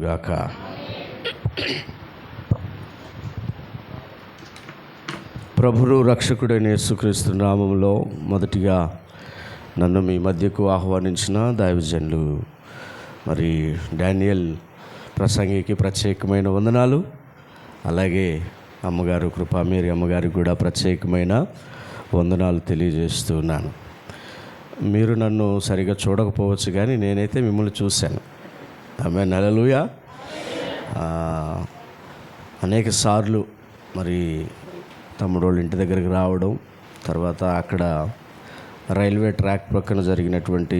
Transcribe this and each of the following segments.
గాక. ప్రభువు రక్షకుడైన యేసుక్రీస్తు నామములో మొదటిగా నన్ను మీ మధ్యకు ఆహ్వానించిన దైవజనులు మరి డానియల్ ప్రసంగికి ప్రత్యేకమైన వందనాలు. అలాగే అమ్మగారు కృపామేరి అమ్మగారికి కూడా ప్రత్యేకమైన వందనాలు తెలియజేస్తున్నాను. మీరు నన్ను సరిగా చూడకపోవచ్చు, కానీ నేనైతే మిమ్మల్ని చూశాను. ఆమేన్, హల్లెలూయా. అనేక సార్లు మరి తమ్ముడు వాళ్ళ ఇంటి దగ్గరికి రావడం, తర్వాత అక్కడ రైల్వే ట్రాక్ ప్రక్కన జరిగినటువంటి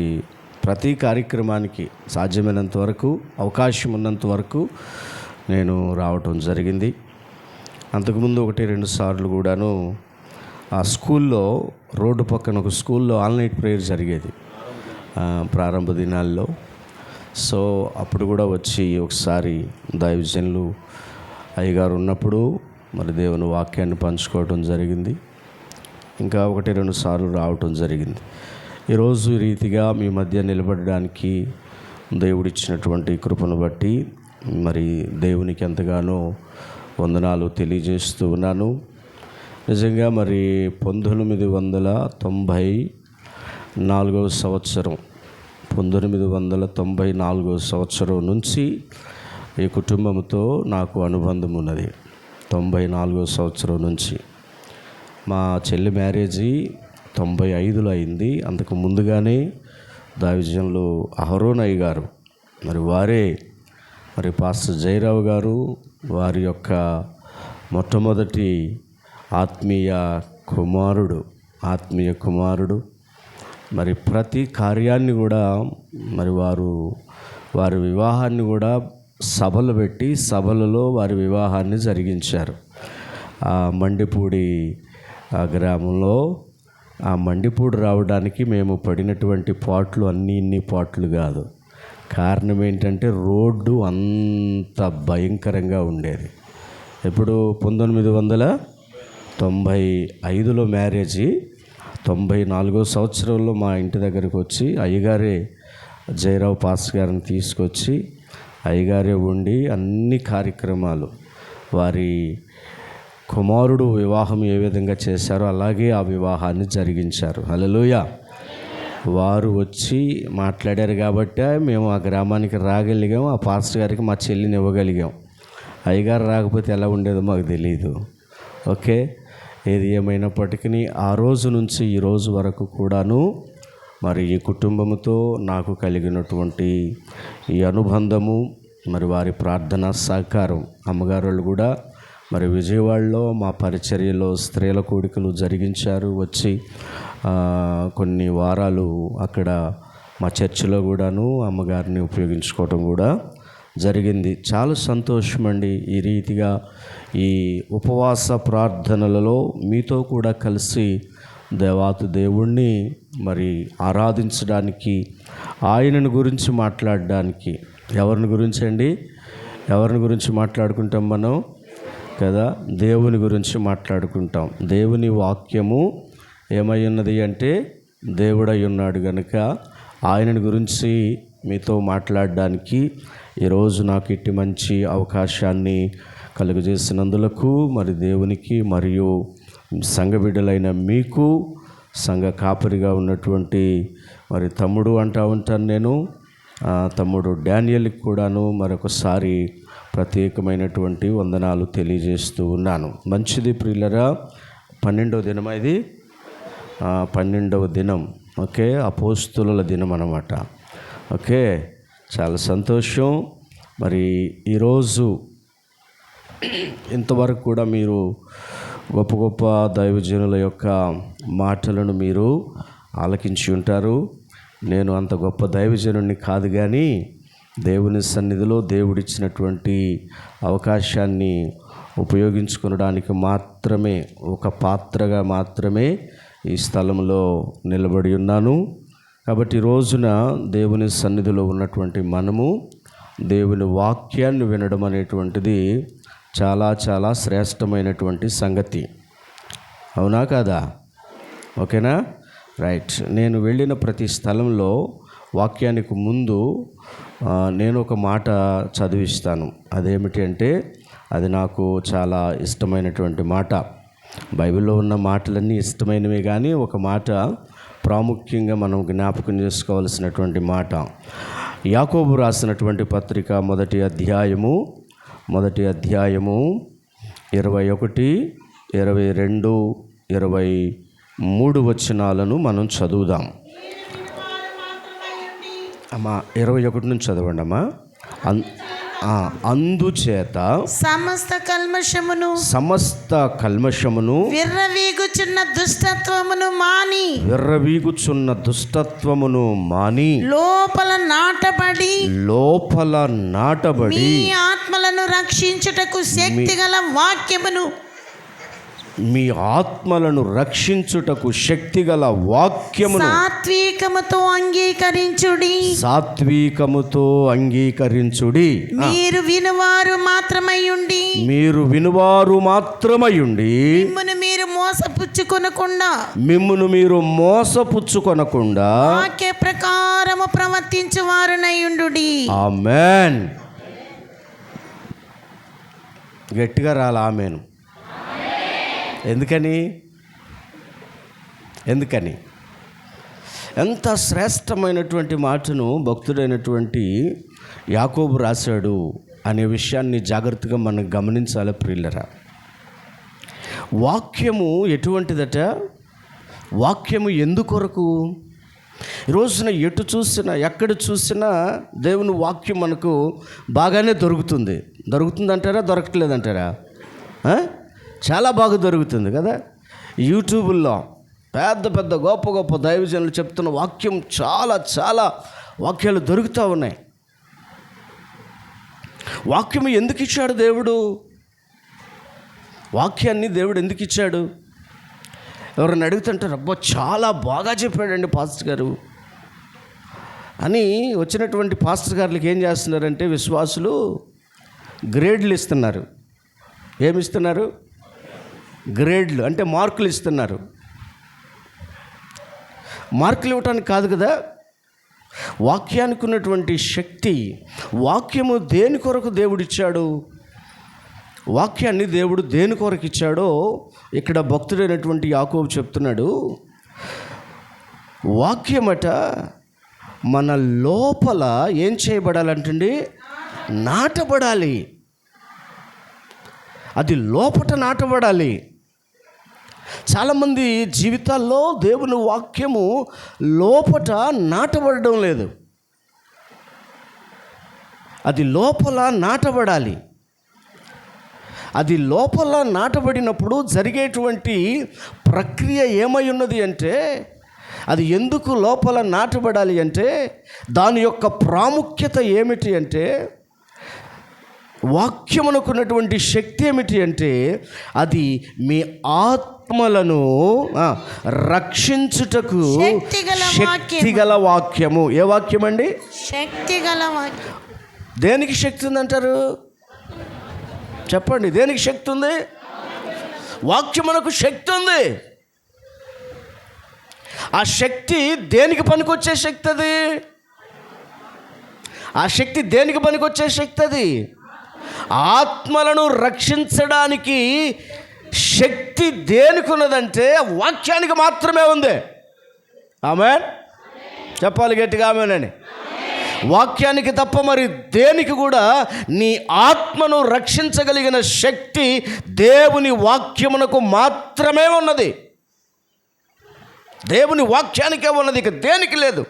ప్రతి కార్యక్రమానికి సాధ్యమైనంత వరకు, అవకాశం ఉన్నంత వరకు నేను రావటం జరిగింది. అంతకుముందు 1-2 సార్లు కూడాను ఆ స్కూల్లో, రోడ్డు పక్కన ఒక స్కూల్లో ఆల్ నైట్ ప్రేయర్ జరిగేది ప్రారంభ దినాల్లో. సో అప్పుడు కూడా వచ్చి ఒకసారి దైవజనులు అయ్యగారు ఉన్నప్పుడు మరి దేవుని వాక్యాన్ని పంచుకోవటం జరిగింది. ఇంకా 1-2 సార్లు రావటం జరిగింది. ఈరోజు ఈ రీతిగా మీ మధ్య నిలబడడానికి దేవుడిచ్చినటువంటి కృపను బట్టి మరి దేవునికి ఎంతగానో వందనాలు తెలియజేస్తూ ఉన్నాను. నిజంగా మరి 1994 సంవత్సరం 1994 సంవత్సరం నుంచి ఈ కుటుంబంతో నాకు అనుబంధం ఉన్నది. 94 సంవత్సరం నుంచి. మా చెల్లి మ్యారేజీ 95లో అయింది. అంతకు ముందుగానే దైవజనులు అహరోనయ్య గారు మరి వారే మరి పాస్టర్ జయరావు గారు వారి యొక్క మొట్టమొదటి ఆత్మీయ కుమారుడు మరి ప్రతి కార్యాన్ని కూడా మరి వారి వివాహాన్ని కూడా సభలు పెట్టి సభలలో వారి వివాహాన్ని జరిగించారు. ఆ మండిపూడి గ్రామంలో ఆ మండిపూడి రావడానికి మేము పడినటువంటి పాట్లు ఇన్ని పాట్లు కాదు. కారణం ఏంటంటే రోడ్డు అంత భయంకరంగా ఉండేది. ఇప్పుడు 1995లో మ్యారేజీ, 94 సంవత్సరంలో మా ఇంటి దగ్గరికి వచ్చి అయ్యగారే జయరావు పాస్టర్ గారిని తీసుకొచ్చి అయ్యగారే ఉండి అన్ని కార్యక్రమాలు, వారి కుమారుడు వివాహం ఏ విధంగా చేశారో అలాగే ఆ వివాహాన్ని జరిగించారు. హల్లెలూయా. వారు వచ్చి మాట్లాడారు కాబట్టే మేము ఆ గ్రామానికి రాగలిగాం. ఆ పాస్టర్ గారికి మా చెల్లిని ఇవ్వగలిగాం. అయ్యగారు రాకపోతే ఎలా ఉండేదో మాకు తెలియదు. ఓకే, ఏది ఏమైనప్పటికీ ఆ రోజు నుంచి ఈ రోజు వరకు కూడాను మరి ఈ కుటుంబంతో నాకు కలిగినటువంటి ఈ అనుబంధము, మరి వారి ప్రార్థన సహకారం, అమ్మగారు వాళ్ళు కూడా మరి విజయవాడలో మా పరిచర్యలో స్త్రీల కూడికలు జరిగించారు. వచ్చి కొన్ని వారాలు అక్కడ మా చర్చిలో కూడాను అమ్మగారిని ఉపయోగించుకోవటం కూడా జరిగింది. చాలా సంతోషం అండి. ఈ రీతిగా ఈ ఉపవాస ప్రార్థనలలో మీతో కూడా కలిసి దేవుణ్ణి మరి ఆరాధించడానికి, ఆయనను గురించి మాట్లాడడానికి. ఎవరిని గురించి అండి? ఎవరిని గురించి మాట్లాడుకుంటాం మనం కదా? దేవుని గురించి మాట్లాడుకుంటాం. దేవుని వాక్యము ఏమై ఉన్నది అంటే దేవుడై ఉన్నాడు కనుక ఆయనను గురించి మీతో మాట్లాడడానికి ఈరోజు నాకు ఇట్టి మంచి అవకాశాన్ని కలుగజేసినందులకు మరి దేవునికి, మరియు సంఘ బిడ్డలైన మీకు, సంఘ కాపరిగా ఉన్నటువంటి మరి తమ్ముడు అంటూ ఉంటాను నేను, తమ్ముడు డానియల్కి కూడాను మరొకసారి ప్రత్యేకమైనటువంటి వందనాలు తెలియజేస్తూ ఉన్నాను. మంచిది ప్రియులరా, 12వ దినం ఇది, 12వ దినం. ఓకే, అపోస్తుల దినం అన్నమాట. ఓకే, చాలా సంతోషం. మరి ఈరోజు ఇంతవరకు కూడా మీరు గొప్ప గొప్ప దైవజనుల యొక్క మాటలను మీరు ఆలకించి ఉంటారు. నేను అంత గొప్ప దైవజనుడిని కాదు, కానీ దేవుని సన్నిధిలో దేవుడిచ్చినటువంటి అవకాశాన్ని ఉపయోగించుకోవడానికి మాత్రమే, ఒక పాత్రగా మాత్రమే ఈ స్థలంలో నిలబడి ఉన్నాను. కాబట్టి ఈ రోజున దేవుని సన్నిధిలో ఉన్నటువంటి మనము దేవుని వాక్యాన్ని వినడం అనేటువంటిది చాలా చాలా శ్రేష్టమైనటువంటి సంగతి. అవునా కాదా? ఓకేనా? రైట్. నేను వెళ్ళిన ప్రతి స్థలంలో వాక్యానికి ముందు నేను ఒక మాట చదివిస్తాను. అదేమిటి అంటే అది నాకు చాలా ఇష్టమైనటువంటి మాట. బైబిల్లో ఉన్న మాటలన్నీ ఇష్టమైనవి, కానీ ఒక మాట ప్రాముఖ్యంగా మనం జ్ఞాపకం చేసుకోవాల్సినటువంటి మాట. యాకోబు రాసినటువంటి పత్రిక మొదటి అధ్యాయము 21, 22, 23 వచనాలను మనం చదువుదాం. అమ్మా 21 నుంచి చదవండి అమ్మా. అందుచేత సమస్త కల్మషమును విర్రవీగుచున్న దుష్టత్వమును మాని లోపల నాటబడి మీ ఆత్మలను రక్షించుటకు శక్తిగల వాక్యమును సాత్వికముతో అంగీకరించుడి. మీరు వినువారు మాత్రమై ఉండి మిమ్మును మీరు మోసపుచ్చుకొనకుండా వాక్య ప్రకారము ప్రవర్తించువారునై ఉండుడి. ఆమేన్. గట్టిగా రాల ఆమేన్. ఎందుకని ఎంత శ్రేష్టమైనటువంటి మాటను భక్తుడైనటువంటి యాకోబు రాశాడు అనే విషయాన్ని జాగ్రత్తగా మనం గమనించాలి ప్రియులరా. వాక్యము ఎటువంటిదట? వాక్యము ఎందుకొరకు? ఈరోజున ఎటు చూసినా ఎక్కడ చూసినా దేవుని వాక్యం మనకు బాగానే దొరుకుతుందంటారా, దొరకట్లేదంటారా? చాలా బాగా దొరుకుతుంది కదా. యూట్యూబుల్లో పెద్ద గొప్ప దైవజనులు చెప్తున్న వాక్యం చాలా వాక్యాలు దొరుకుతూ ఉన్నాయి. వాక్యం ఎందుకు ఇచ్చాడు దేవుడు? వాక్యాన్ని దేవుడు ఎందుకు ఇచ్చాడు? ఎవరైనా అడుగుతుంటారు, అబ్బా చాలా బాగా చెప్పాడండి పాస్టర్ గారు అని. వచ్చినటువంటి పాస్టర్ గారులకి ఏం చేస్తున్నారంటే విశ్వాసులు గ్రేడ్లు ఇస్తున్నారు. ఏమిస్తున్నారు? గ్రేడ్లు అంటే మార్కులు ఇస్తున్నారు. మార్కులు ఇవ్వటానికి కాదు కదా. వాక్యానికి ఉన్నటువంటి శక్తి, వాక్యము దేని కొరకు దేవుడిచ్చాడు? వాక్యాన్ని దేవుడు దేని కొరకు ఇచ్చాడో ఇక్కడ భక్తుడైనటువంటి యాకోబు చెప్తున్నాడు. వాక్యమట మన లోపల ఏం చేయబడాలంటండి? నాటబడాలి. అది లోపట నాటబడాలి. చాలామంది జీవితాల్లో దేవుని వాక్యము లోపట నాటబడడం లేదు. అది లోపల నాటబడాలి. అది లోపల నాటబడినప్పుడు జరిగేటువంటి ప్రక్రియ ఏమై ఉన్నది అంటే, అది ఎందుకు లోపల నాటబడాలి అంటే దాని యొక్క ప్రాముఖ్యత ఏమిటి అంటే, వాక్యమునకున్నటువంటి శక్తి ఏమిటి అంటే అది మీ ఆత్మలను రక్షించుటకు శక్తిగల వాక్యము. ఏ వాక్యం అండి? శక్తిగల వాక్యం. దేనికి శక్తి ఉందంటారు? చెప్పండి, దేనికి శక్తి ఉంది? వాక్యమునకు శక్తి ఉంది. ఆ శక్తి దేనికి పనికొచ్చే శక్తి అది? ఆ శక్తి దేనికి పనికొచ్చే శక్తి అది? ఆత్మలను రక్షించడానికి శక్తి దేనికి ఉన్నదంటే వాక్యానికి మాత్రమే ఉంది. ఆమేన్. చెప్పాలి గట్టిగా ఆమేనని. వాక్యానికి తప్ప మరి దేనికి కూడా నీ ఆత్మను రక్షించగలిగిన శక్తి దేవుని వాక్యమునకు మాత్రమే ఉన్నది. దేవుని వాక్యానికే ఉన్నది, ఇక దేనికి లేదు.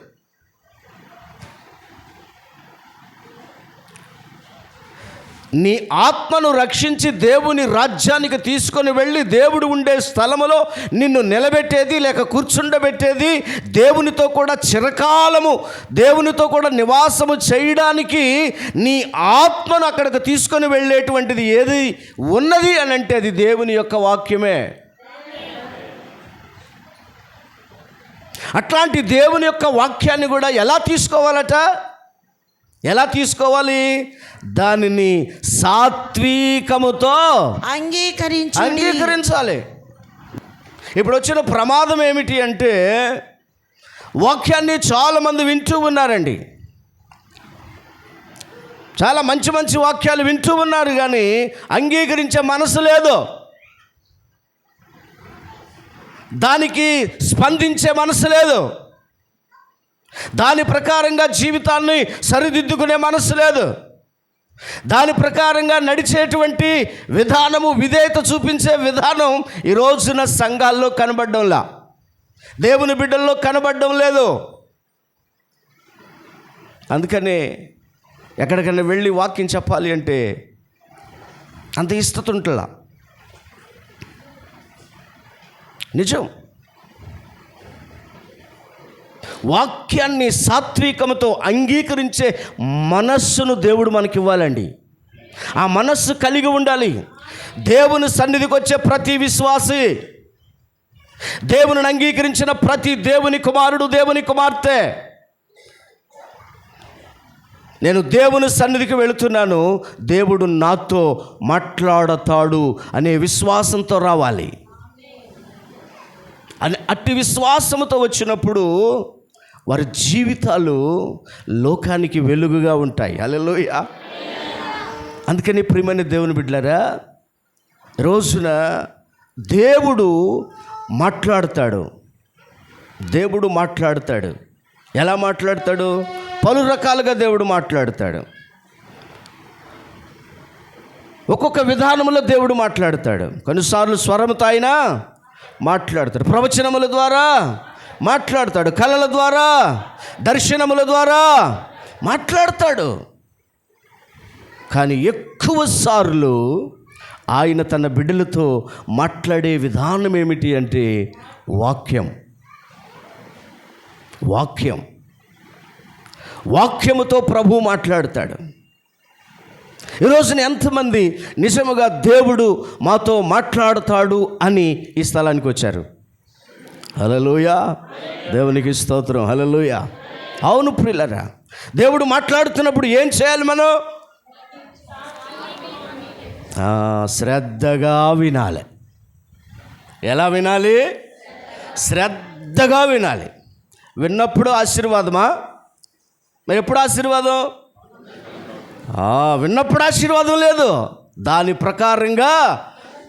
నీ ఆత్మను రక్షించి దేవుని రాజ్యానికి తీసుకొని వెళ్ళి దేవుడు ఉండే స్థలములో నిన్ను నిలబెట్టేది లేక కూర్చుండబెట్టేది, దేవునితో కూడా చిరకాలము దేవునితో కూడా నివాసము చేయడానికి నీ ఆత్మను అక్కడికి తీసుకొని వెళ్ళేటువంటిది ఏది ఉన్నది అని అంటే అది దేవుని యొక్క వాక్యమే. అట్లాంటి దేవుని యొక్క వాక్యాన్ని కూడా ఎలా తీసుకోవాలి? దానిని సాత్వికముతో అంగీకరించాలి. ఇప్పుడు వచ్చిన ప్రమాదం ఏమిటి అంటే వాక్యాన్ని చాలామంది వింటూ ఉన్నారండి. చాలా మంచి మంచి వాక్యాలు వింటూ ఉన్నారు, కానీ అంగీకరించే మనసు లేదు, దానికి స్పందించే మనసు లేదు, దాని ప్రకారంగా జీవితాన్ని సరిదిద్దుకునే మనసు లేదు, దాని ప్రకారంగా నడిచేటువంటి విధానము, విధేయత చూపించే విధానం ఈ రోజున సంఘాల్లో కనబడడంలా, దేవుని బిడ్డల్లో కనబడడం లేదు. అందుకనే ఎక్కడికైనా వెళ్ళి వాక్యం చెప్పాలి అంటే అంత ఇష్టత ఉంటుందా? నిజం. వాక్యాన్ని సాత్వికముతో అంగీకరించే మనస్సును దేవుడు మనకి ఇవ్వాలండి. ఆ మనస్సు కలిగి ఉండాలి. దేవుని సన్నిధికి వచ్చే ప్రతి విశ్వాసి, దేవుని అంగీకరించిన ప్రతి దేవుని కుమారుడు, దేవుని కుమార్తె, నేను దేవుని సన్నిధికి వెళుతున్నాను, దేవుడు నాతో మాట్లాడతాడు అనే విశ్వాసంతో రావాలి. అని అట్టి విశ్వాసంతో వచ్చినప్పుడు వారి జీవితాలు లోకానికి వెలుగుగా ఉంటాయి. హల్లెలూయా. అందుకని ప్రియమైన దేవుని బిడ్డలారా, రోజున దేవుడు మాట్లాడతాడు. దేవుడు మాట్లాడతాడు. ఎలా మాట్లాడతాడు? పలు రకాలుగా దేవుడు మాట్లాడతాడు. ఒక్కొక్క విధానంలో దేవుడు మాట్లాడతాడు. కొన్నిసార్లు స్వరముతో ఆయన మాట్లాడతాడు, ప్రవచనముల ద్వారా మాట్లాడతాడు, కళల ద్వారా, దర్శనముల ద్వారా మాట్లాడతాడు. కానీ ఎక్కువ సార్లు ఆయన తన బిడ్డలతో మాట్లాడే విధానం ఏమిటి అంటే వాక్యం. వాక్యం వాక్యముతో ప్రభువు మాట్లాడతాడు. ఈరోజున ఎంతమంది నిజముగా దేవుడు మాతో మాట్లాడతాడు అని ఈ స్థలానికి వచ్చారు? హల్లెలూయా. దేవునికి స్తోత్రం. హల్లెలూయా. అవును ప్రియులారా, దేవుడు మాట్లాడుతున్నప్పుడు ఏం చేయాలి మనం? శ్రద్ధగా వినాలి. ఎలా వినాలి? శ్రద్ధగా వినాలి. విన్నప్పుడు ఆశీర్వాదమా? మరి ఎప్పుడు ఆశీర్వాదం? విన్నప్పుడు ఆశీర్వాదం లేదు, దాని ప్రకారంగా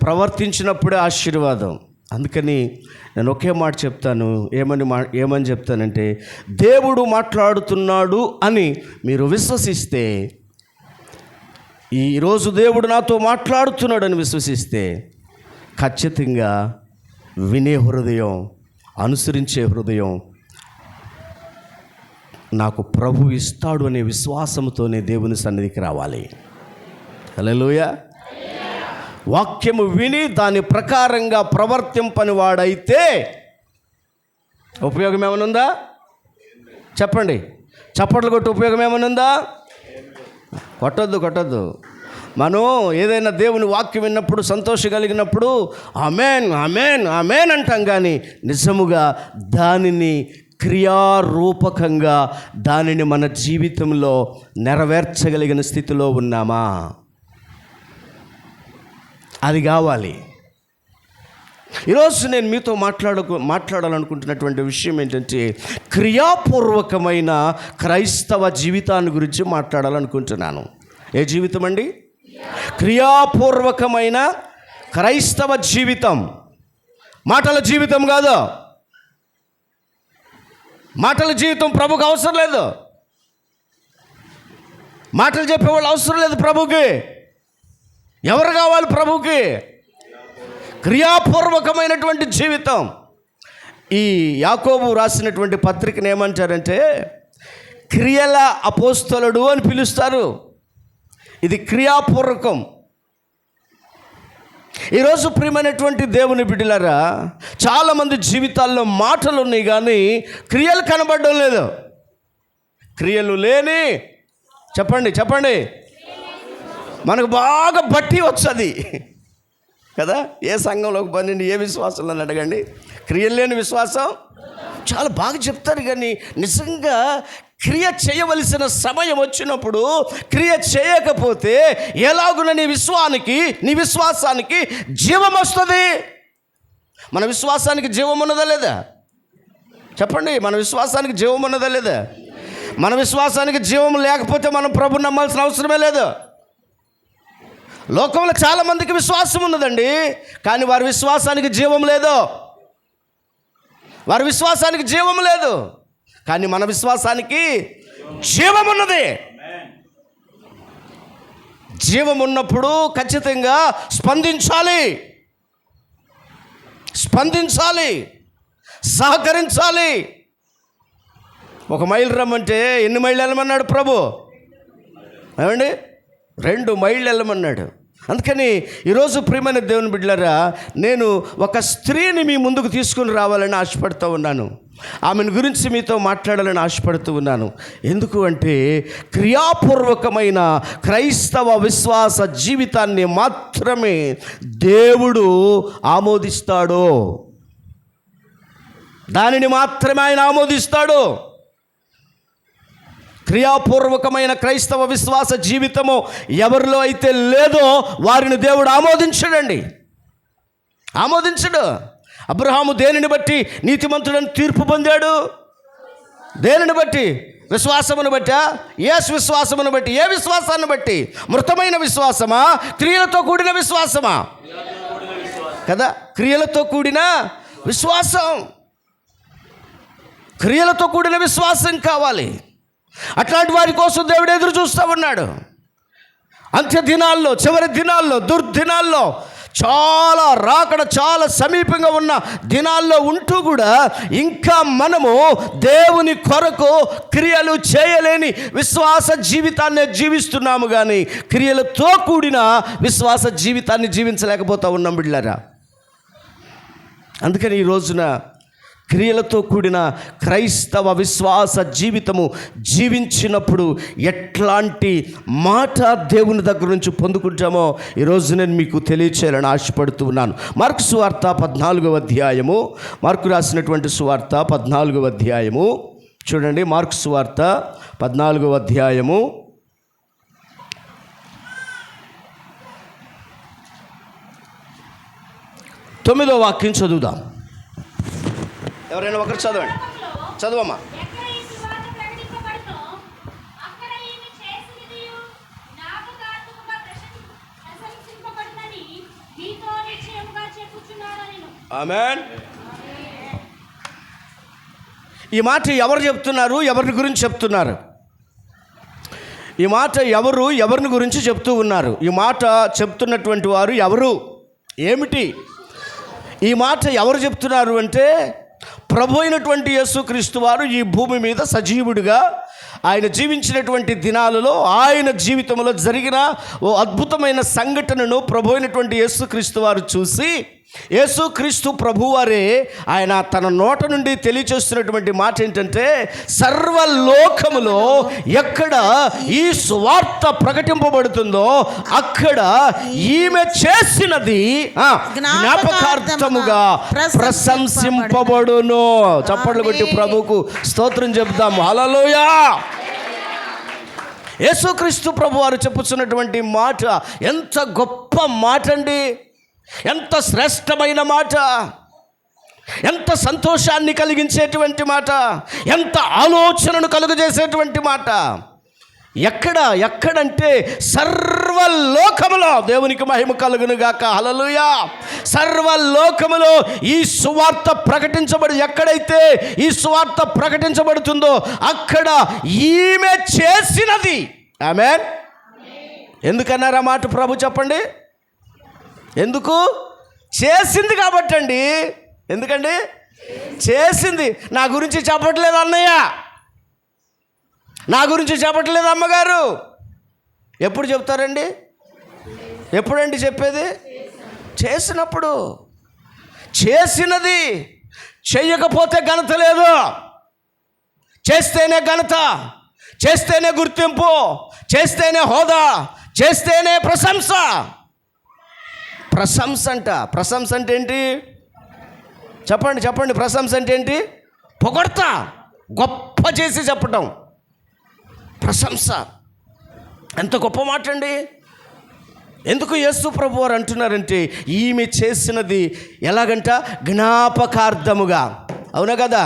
ప్రవర్తించినప్పుడే ఆశీర్వాదం. అందుకని నేను ఒకే మాట చెప్తాను. ఏమని చెప్తానంటే, దేవుడు మాట్లాడుతున్నాడు అని మీరు విశ్వసిస్తే, ఈరోజు దేవుడు నాతో మాట్లాడుతున్నాడు అని విశ్వసిస్తే, ఖచ్చితంగా వినే హృదయం, అనుసరించే హృదయం నాకు ప్రభు ఇస్తాడు అనే విశ్వాసంతోనే దేవుని సన్నిధికి రావాలి. హల్లెలూయా. వాక్యము విని దాని ప్రకారంగా ప్రవర్తింపని వాడైతే ఉపయోగం ఏమనుందా? చెప్పండి. చప్పట్లు కొట్టి ఉపయోగం ఏమనుందా? కొట్టొద్దు. మనం ఏదైనా దేవుని వాక్యం విన్నప్పుడు సంతోషం కలిగినప్పుడు ఆమేన్ ఆమేన్ ఆమేన్ అంటాం, కానీ నిజముగా దానిని క్రియారూపకంగా దానిని మన జీవితంలో నెరవేర్చగలిగిన స్థితిలో ఉన్నామా? అది కావాలి. ఈరోజు నేను మీతో మాట్లాడాలనుకుంటున్నటువంటి విషయం ఏంటంటే, క్రియాపూర్వకమైన క్రైస్తవ జీవితాన్ని గురించి మాట్లాడాలనుకుంటున్నాను. ఏ జీవితం అండి? క్రియాపూర్వకమైన క్రైస్తవ జీవితం. మాటల జీవితం కాదు. మాటల జీవితం ప్రభుకి అవసరం లేదు. మాటలు చెప్పేవాళ్ళు అవసరం లేదు ప్రభుకి. ఎవరు కావాలి ప్రభుకి? క్రియాపూర్వకమైనటువంటి జీవితం. ఈ యాకోబు రాసినటువంటి పత్రికను ఏమంటారంటే, క్రియల అపోస్తలుడు అని పిలుస్తారు. ఇది క్రియాపూర్వకం. ఈరోజు ప్రియమైనటువంటి దేవుని బిడ్డలారా, చాలామంది జీవితాల్లో మాటలు ఉన్నాయి కానీ క్రియలు కనబడడం లేదు. క్రియలు లేని చెప్పండి మనకు బాగా బట్టి వచ్చది కదా. ఏ సంఘంలోకి పని, ఏ విశ్వాసంలో అడగండి, క్రియలు లేని విశ్వాసం చాలా బాగా చెప్తారు. కానీ నిజంగా క్రియ చేయవలసిన సమయం వచ్చినప్పుడు క్రియ చేయకపోతే ఎలాగున నీ విశ్వాసానికి జీవం వస్తుంది. మన విశ్వాసానికి జీవం ఉన్నదా లేదా? చెప్పండి, మన విశ్వాసానికి జీవం ఉన్నదా లేదా? మన విశ్వాసానికి జీవం లేకపోతే మనం ప్రభుని నమ్మాల్సిన అవసరమే లేదు. లోకంలో చాలామందికి విశ్వాసం ఉన్నదండి, కానీ వారి విశ్వాసానికి జీవం లేదు. వారి విశ్వాసానికి జీవం లేదు, కానీ మన విశ్వాసానికి జీవం ఉన్నది. జీవం ఉన్నప్పుడు ఖచ్చితంగా స్పందించాలి, సహకరించాలి. 1 మైలు రమ్మంటే ఎన్ని మైళ్ళు వెళ్ళమన్నాడు ప్రభు? ఏమండి, 2 మైళ్ళు వెళ్ళమన్నాడు. అందుకని ఈరోజు ప్రియమైన దేవుని బిడ్డలారా, నేను ఒక స్త్రీని మీ ముందుకు తీసుకుని రావాలని ఆశపడుతూ ఉన్నాను. ఆమెను గురించి మీతో మాట్లాడాలని ఆశపడుతూ ఉన్నాను. ఎందుకు అంటే, క్రియాపూర్వకమైన క్రైస్తవ విశ్వాస జీవితాన్ని మాత్రమే దేవుడు ఆమోదిస్తాడు. దానిని మాత్రమే ఆయన ఆమోదిస్తాడు. క్రియాపూర్వకమైన క్రైస్తవ విశ్వాస జీవితము ఎవరిలో అయితే లేదో వారిని దేవుడు ఆమోదించడు. అబ్రహాము దేనిని బట్టి నీతిమంతుడని తీర్పు పొందాడు? దేనిని బట్టి? విశ్వాసమును బట్టా? విశ్వాసమును బట్టి. ఏ విశ్వాసాన్ని బట్టి? మృతమైన విశ్వాసమా, క్రియలతో కూడిన విశ్వాసమా? కదా, క్రియలతో కూడిన విశ్వాసం. క్రియలతో కూడిన విశ్వాసం కావాలి. అట్లాంటి వారి కోసం దేవుడు ఎదురు చూస్తూ ఉన్నాడు. అంత్య దినాల్లో, చివరి దినాల్లో, దుర్దినాల్లో, రాకడ చాలా సమీపంగా ఉన్న దినాల్లో ఉంటూ కూడా ఇంకా మనము దేవుని కొరకు క్రియలు చేయలేని విశ్వాస జీవితాన్ని జీవిస్తున్నాము, కానీ క్రియలతో కూడిన విశ్వాస జీవితాన్ని జీవించలేకపోతూ ఉన్నాం బిడ్డలారా. అందుకని ఈ రోజున క్రియలతో కూడిన క్రైస్తవ విశ్వాస జీవితము జీవించినప్పుడు ఎట్లాంటి మాట దేవుని దగ్గర నుంచి పొందుకుంటామో ఈరోజు నేను మీకు తెలియచేయాలని ఆశపడుతూ ఉన్నాను. మార్కు సువార్త 14వ అధ్యాయము, మార్కు రాసినటువంటి సువార్త 14వ అధ్యాయము చూడండి. మార్కు సువార్త 14వ అధ్యాయము 9వ వాక్యం చదువుదాం. ఎవరైనా ఒకరు చదవండి, చదవమ్మా. ఆమేన్. ఈ మాట ఎవరు చెప్తున్నారు? ఎవరిని గురించి చెప్తున్నారు? ఈ మాట ఎవరిని గురించి చెప్తూ ఉన్నారు? ఈ మాట చెప్తున్నటువంటి వారు ఎవరు? ఏమిటి? ఈ మాట ఎవరు చెప్తున్నారు అంటే, ప్రభు అయినటువంటి యేసుక్రీస్తు వారు ఈ భూమి మీద సజీవుడిగా ఆయన జీవించినటువంటి దినాలలో ఆయన జీవితంలో జరిగిన ఓ అద్భుతమైన సంఘటనను ప్రభు అయినటువంటి యేసుక్రీస్తు వారు చూసి, యేసుక్రీస్తు ప్రభువారే ఆయన తన నోట నుండి తెలియచేస్తున్నటువంటి మాట ఏంటంటే, సర్వలోకములో ఎక్కడ ఈ సువార్త ప్రకటింపబడుతుందో అక్కడ ఈమె చేసినది జ్ఞాపకార్థముగా ప్రశంసింపబడును. చప్పట్లు కొట్టి ప్రభువుకు స్తోత్రం చెప్దాము. హల్లెలూయా. యేసుక్రీస్తు ప్రభువారు చెప్పుచున్నటువంటి మాట ఎంత గొప్ప మాట అండి! ఎంత శ్రేష్టమైన మాట! ఎంత సంతోషాన్ని కలిగించేటువంటి మాట! ఎంత ఆలోచనను కలుగజేసేటువంటి మాట! ఎక్కడంటే సర్వలోకములో, దేవునికి మహిమ కలుగును గాక. హల్లెలూయా. సర్వలోకములో ఈ సువార్త ప్రకటించబడి, ఎక్కడైతే ఈ సువార్త ప్రకటించబడుతుందో అక్కడ ఈమె చేసినది. ఆమేన్. ఎందుకన్నారా మాట ప్రభు? చెప్పండి. ఎందుకు? చేసింది కాబట్టి అండి. ఎందుకండి? చేసింది. నా గురించి చెప్పట్లేదు అన్నయ్య, నా గురించి చెప్పట్లేదు అమ్మగారు. ఎప్పుడు చెప్తారండి? ఎప్పుడండి చెప్పేది? చేసినప్పుడు. చేసినది. చెయ్యకపోతే ఘనత లేదు. చేస్తేనే ఘనత, చేస్తేనే గుర్తింపు, చేస్తేనే హోదా, చేస్తేనే ప్రశంస. ప్రశంస అంటే ఏంటి? చెప్పండి. ప్రశంస అంటే ఏంటి? పొగడ్తా, గొప్ప చేసి చెప్పటం ప్రశంస. ఎంత గొప్ప మాట అండి! ఎందుకు యేసు ప్రభు వారు అంటున్నారంటే, ఈమె చేసినది ఎలాగంట? జ్ఞాపకార్థముగా. అవునా కదా?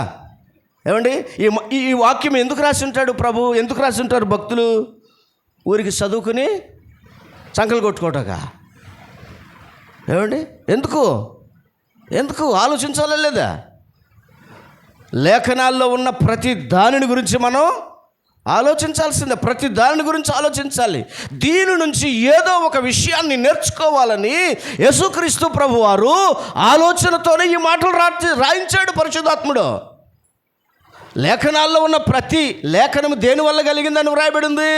ఏమండి ఈ వాక్యం ఎందుకు రాసి ఉంటాడు ప్రభు? ఎందుకు రాసి ఉంటారు భక్తులు? ఊరికి చదువుకుని సంకలు కొట్టుకోటగా? ఏమండి ఎందుకు ఆలోచించాలా లేదా? లేఖనాల్లో ఉన్న ప్రతి దానిని గురించి మనం ఆలోచించాల్సిందే. ప్రతి దాని గురించి ఆలోచించాలి. దీని నుంచి ఏదో ఒక విషయాన్ని నేర్చుకోవాలని యేసుక్రీస్తు ప్రభువారు ఆలోచనతోనే ఈ మాటలు రాయించాడు పరిశుద్ధాత్ముడు. లేఖనాల్లో ఉన్న ప్రతి లేఖనము దేని వల్ల కలిగిందని వ్రాయబడి ఉంది?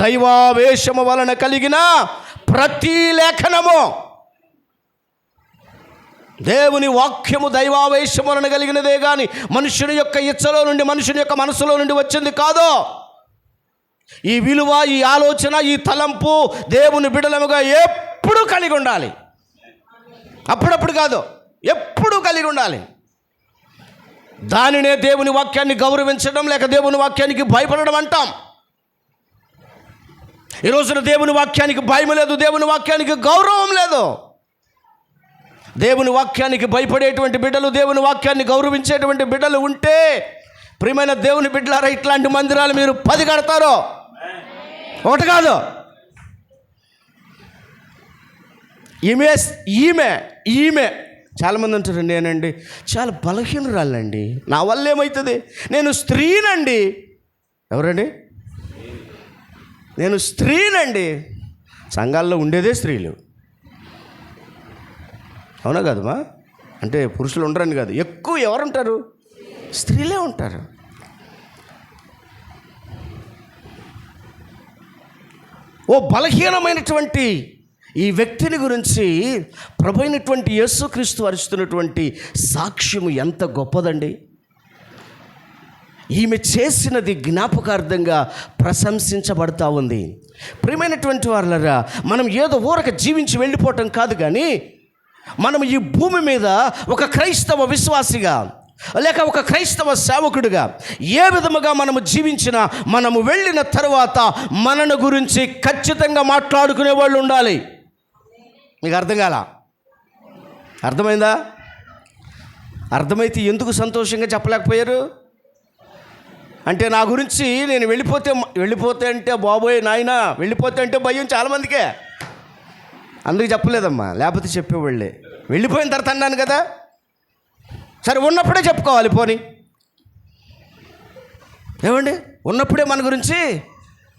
దైవావేశము వలన కలిగిన ప్రతి లేఖనము, దేవుని వాక్యము దైవావేశం వలన కలిగినదే కానీ మనుషుని యొక్క ఇచ్చలో నుండి, మనుషుని యొక్క మనసులో నుండి వచ్చింది కాదు. ఈ విలువ, ఈ ఆలోచన, ఈ తలంపు దేవుని బిడలముగా ఎప్పుడూ కలిగి ఉండాలి. అప్పుడప్పుడు కాదు, ఎప్పుడూ కలిగి ఉండాలి. దానినే దేవుని వాక్యాన్ని గౌరవించడం లేక దేవుని వాక్యానికి భయపడడం అంటాం. ఈ రోజున దేవుని వాక్యానికి భయం లేదు, దేవుని వాక్యానికి గౌరవం లేదు. దేవుని వాక్యానికి భయపడేటువంటి బిడ్డలు, దేవుని వాక్యాన్ని గౌరవించేటువంటి బిడ్డలు ఉంటే, ప్రియమైన దేవుని బిడ్డలారా, ఇట్లాంటి మందిరాలు మీరు 10 కడతారో, ఒకటి కాదు. ఈమె చాలామంది అంటారు, నేనండి చాలా బలహీనురాలండి, నా వల్ల ఏమవుతుంది, నేను స్త్రీనండి. ఎవరండి? నేను స్త్రీనండి. సంఘాల్లో ఉండేదే స్త్రీలు, అవునా కదమ్మా? అంటే పురుషులు ఉండరని కాదు, ఎక్కువ ఎవరుంటారు? స్త్రీలే ఉంటారు. ఓ బలహీనమైనటువంటి ఈ వ్యక్తిని గురించి ప్రభు అయినటువంటి యేసుక్రీస్తు అరుస్తున్నటువంటి సాక్ష్యము ఎంత గొప్పదండి. ఈమె చేసినది జ్ఞాపకార్థంగా ప్రశంసించబడతా ఉంది. ప్రియమైనటువంటి వారులారా, మనం ఏదో ఊరక జీవించి వెళ్ళిపోవటం కాదు, కానీ మనం ఈ భూమి మీద ఒక క్రైస్తవ విశ్వాసిగా లేక ఒక క్రైస్తవ సేవకుడిగా ఏ విధముగా మనము జీవించినా, మనము వెళ్ళిన తర్వాత మనను గురించి ఖచ్చితంగా మాట్లాడుకునే వాళ్ళు ఉండాలి. మీకు అర్థం కాలా? అర్థమైందా? అర్థమైతే ఎందుకు సంతోషంగా చెప్పలేకపోయారు? అంటే నా గురించి నేను వెళ్ళిపోతే అంటే బాబోయ్ నాయనా, వెళ్ళిపోతే అంటే భయం చాలామందికే. అందుకు చెప్పలేదమ్మా, లేకపోతే చెప్పేవాళ్ళే. వెళ్ళిపోయిన తర్వాత అన్నాను కదా, సరే ఉన్నప్పుడే చెప్పుకోవాలి. పోనీ ఏమండి, ఉన్నప్పుడే మన గురించి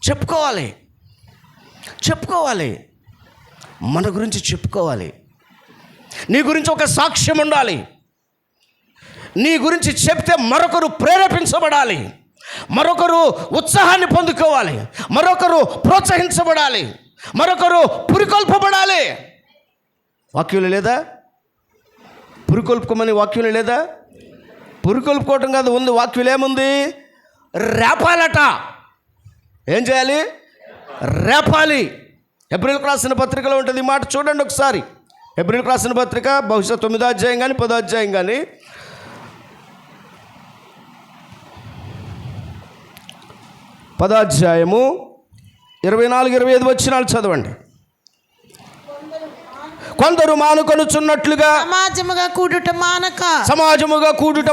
చెప్పుకోవాలి. మన గురించి చెప్పుకోవాలి. నీ గురించి ఒక సాక్ష్యం ఉండాలి. నీ గురించి చెప్తే మరొకరు ప్రేరేపించబడాలి, మరొకరు ఉత్సాహాన్ని పొందుకోవాలి, మరొకరు ప్రోత్సహించబడాలి, మరొకరు పురికొల్పబడాలి. వాక్యంలో లేదా? పురికొల్పుకోమని వాక్యంలో లేదా? పురికొల్పుకోవటం కాదు, ఉంది వాక్యంలో. ఏముంది? రేపాలట. ఏం చేయాలి? రేపాలి. హెబ్రీయులకు రాసిన పత్రికలో ఉంటుంది ఈ మాట. చూడండి ఒకసారి. హెబ్రీయులకు రాసిన పత్రిక బహుశా 9వ అధ్యాయం కానీ 10వ అధ్యాయం కానీ 10వ అధ్యాయము 24-25 వచనాలు చదవండి. కొందరు మానుకొనుచున్నట్లుగా సమాజముగా కూడుట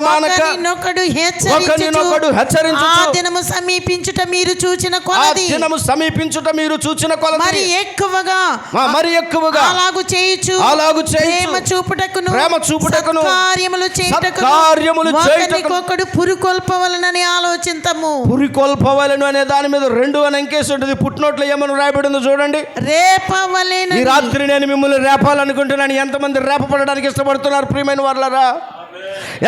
మానక ఒకరినొకడు హెచ్చరించుచు ఆ దినము సమీపించుట మీరు చూచిన కొలది మరి ఎక్కువగా అలాగు చేయుచు ప్రేమ చూపుటకును కార్యములు చేయుటకును ఒకడు పురికొల్పవలనని ఆలోచింతము. పురికొల్పవలను అనే దాని మీద 2 అని అంకేసి ఉంటుంది. పుట్టినోట్లో ఏమని రాయబడిందో చూడండి. రేపవలెను. ఈ రాత్రి నేను మిమ్మల్ని రేపాలనుకుంటున్నాను. ఎంతమంది రేపపడడానికి ఇష్టపడుతున్నారు ప్రియమైన వారులారా?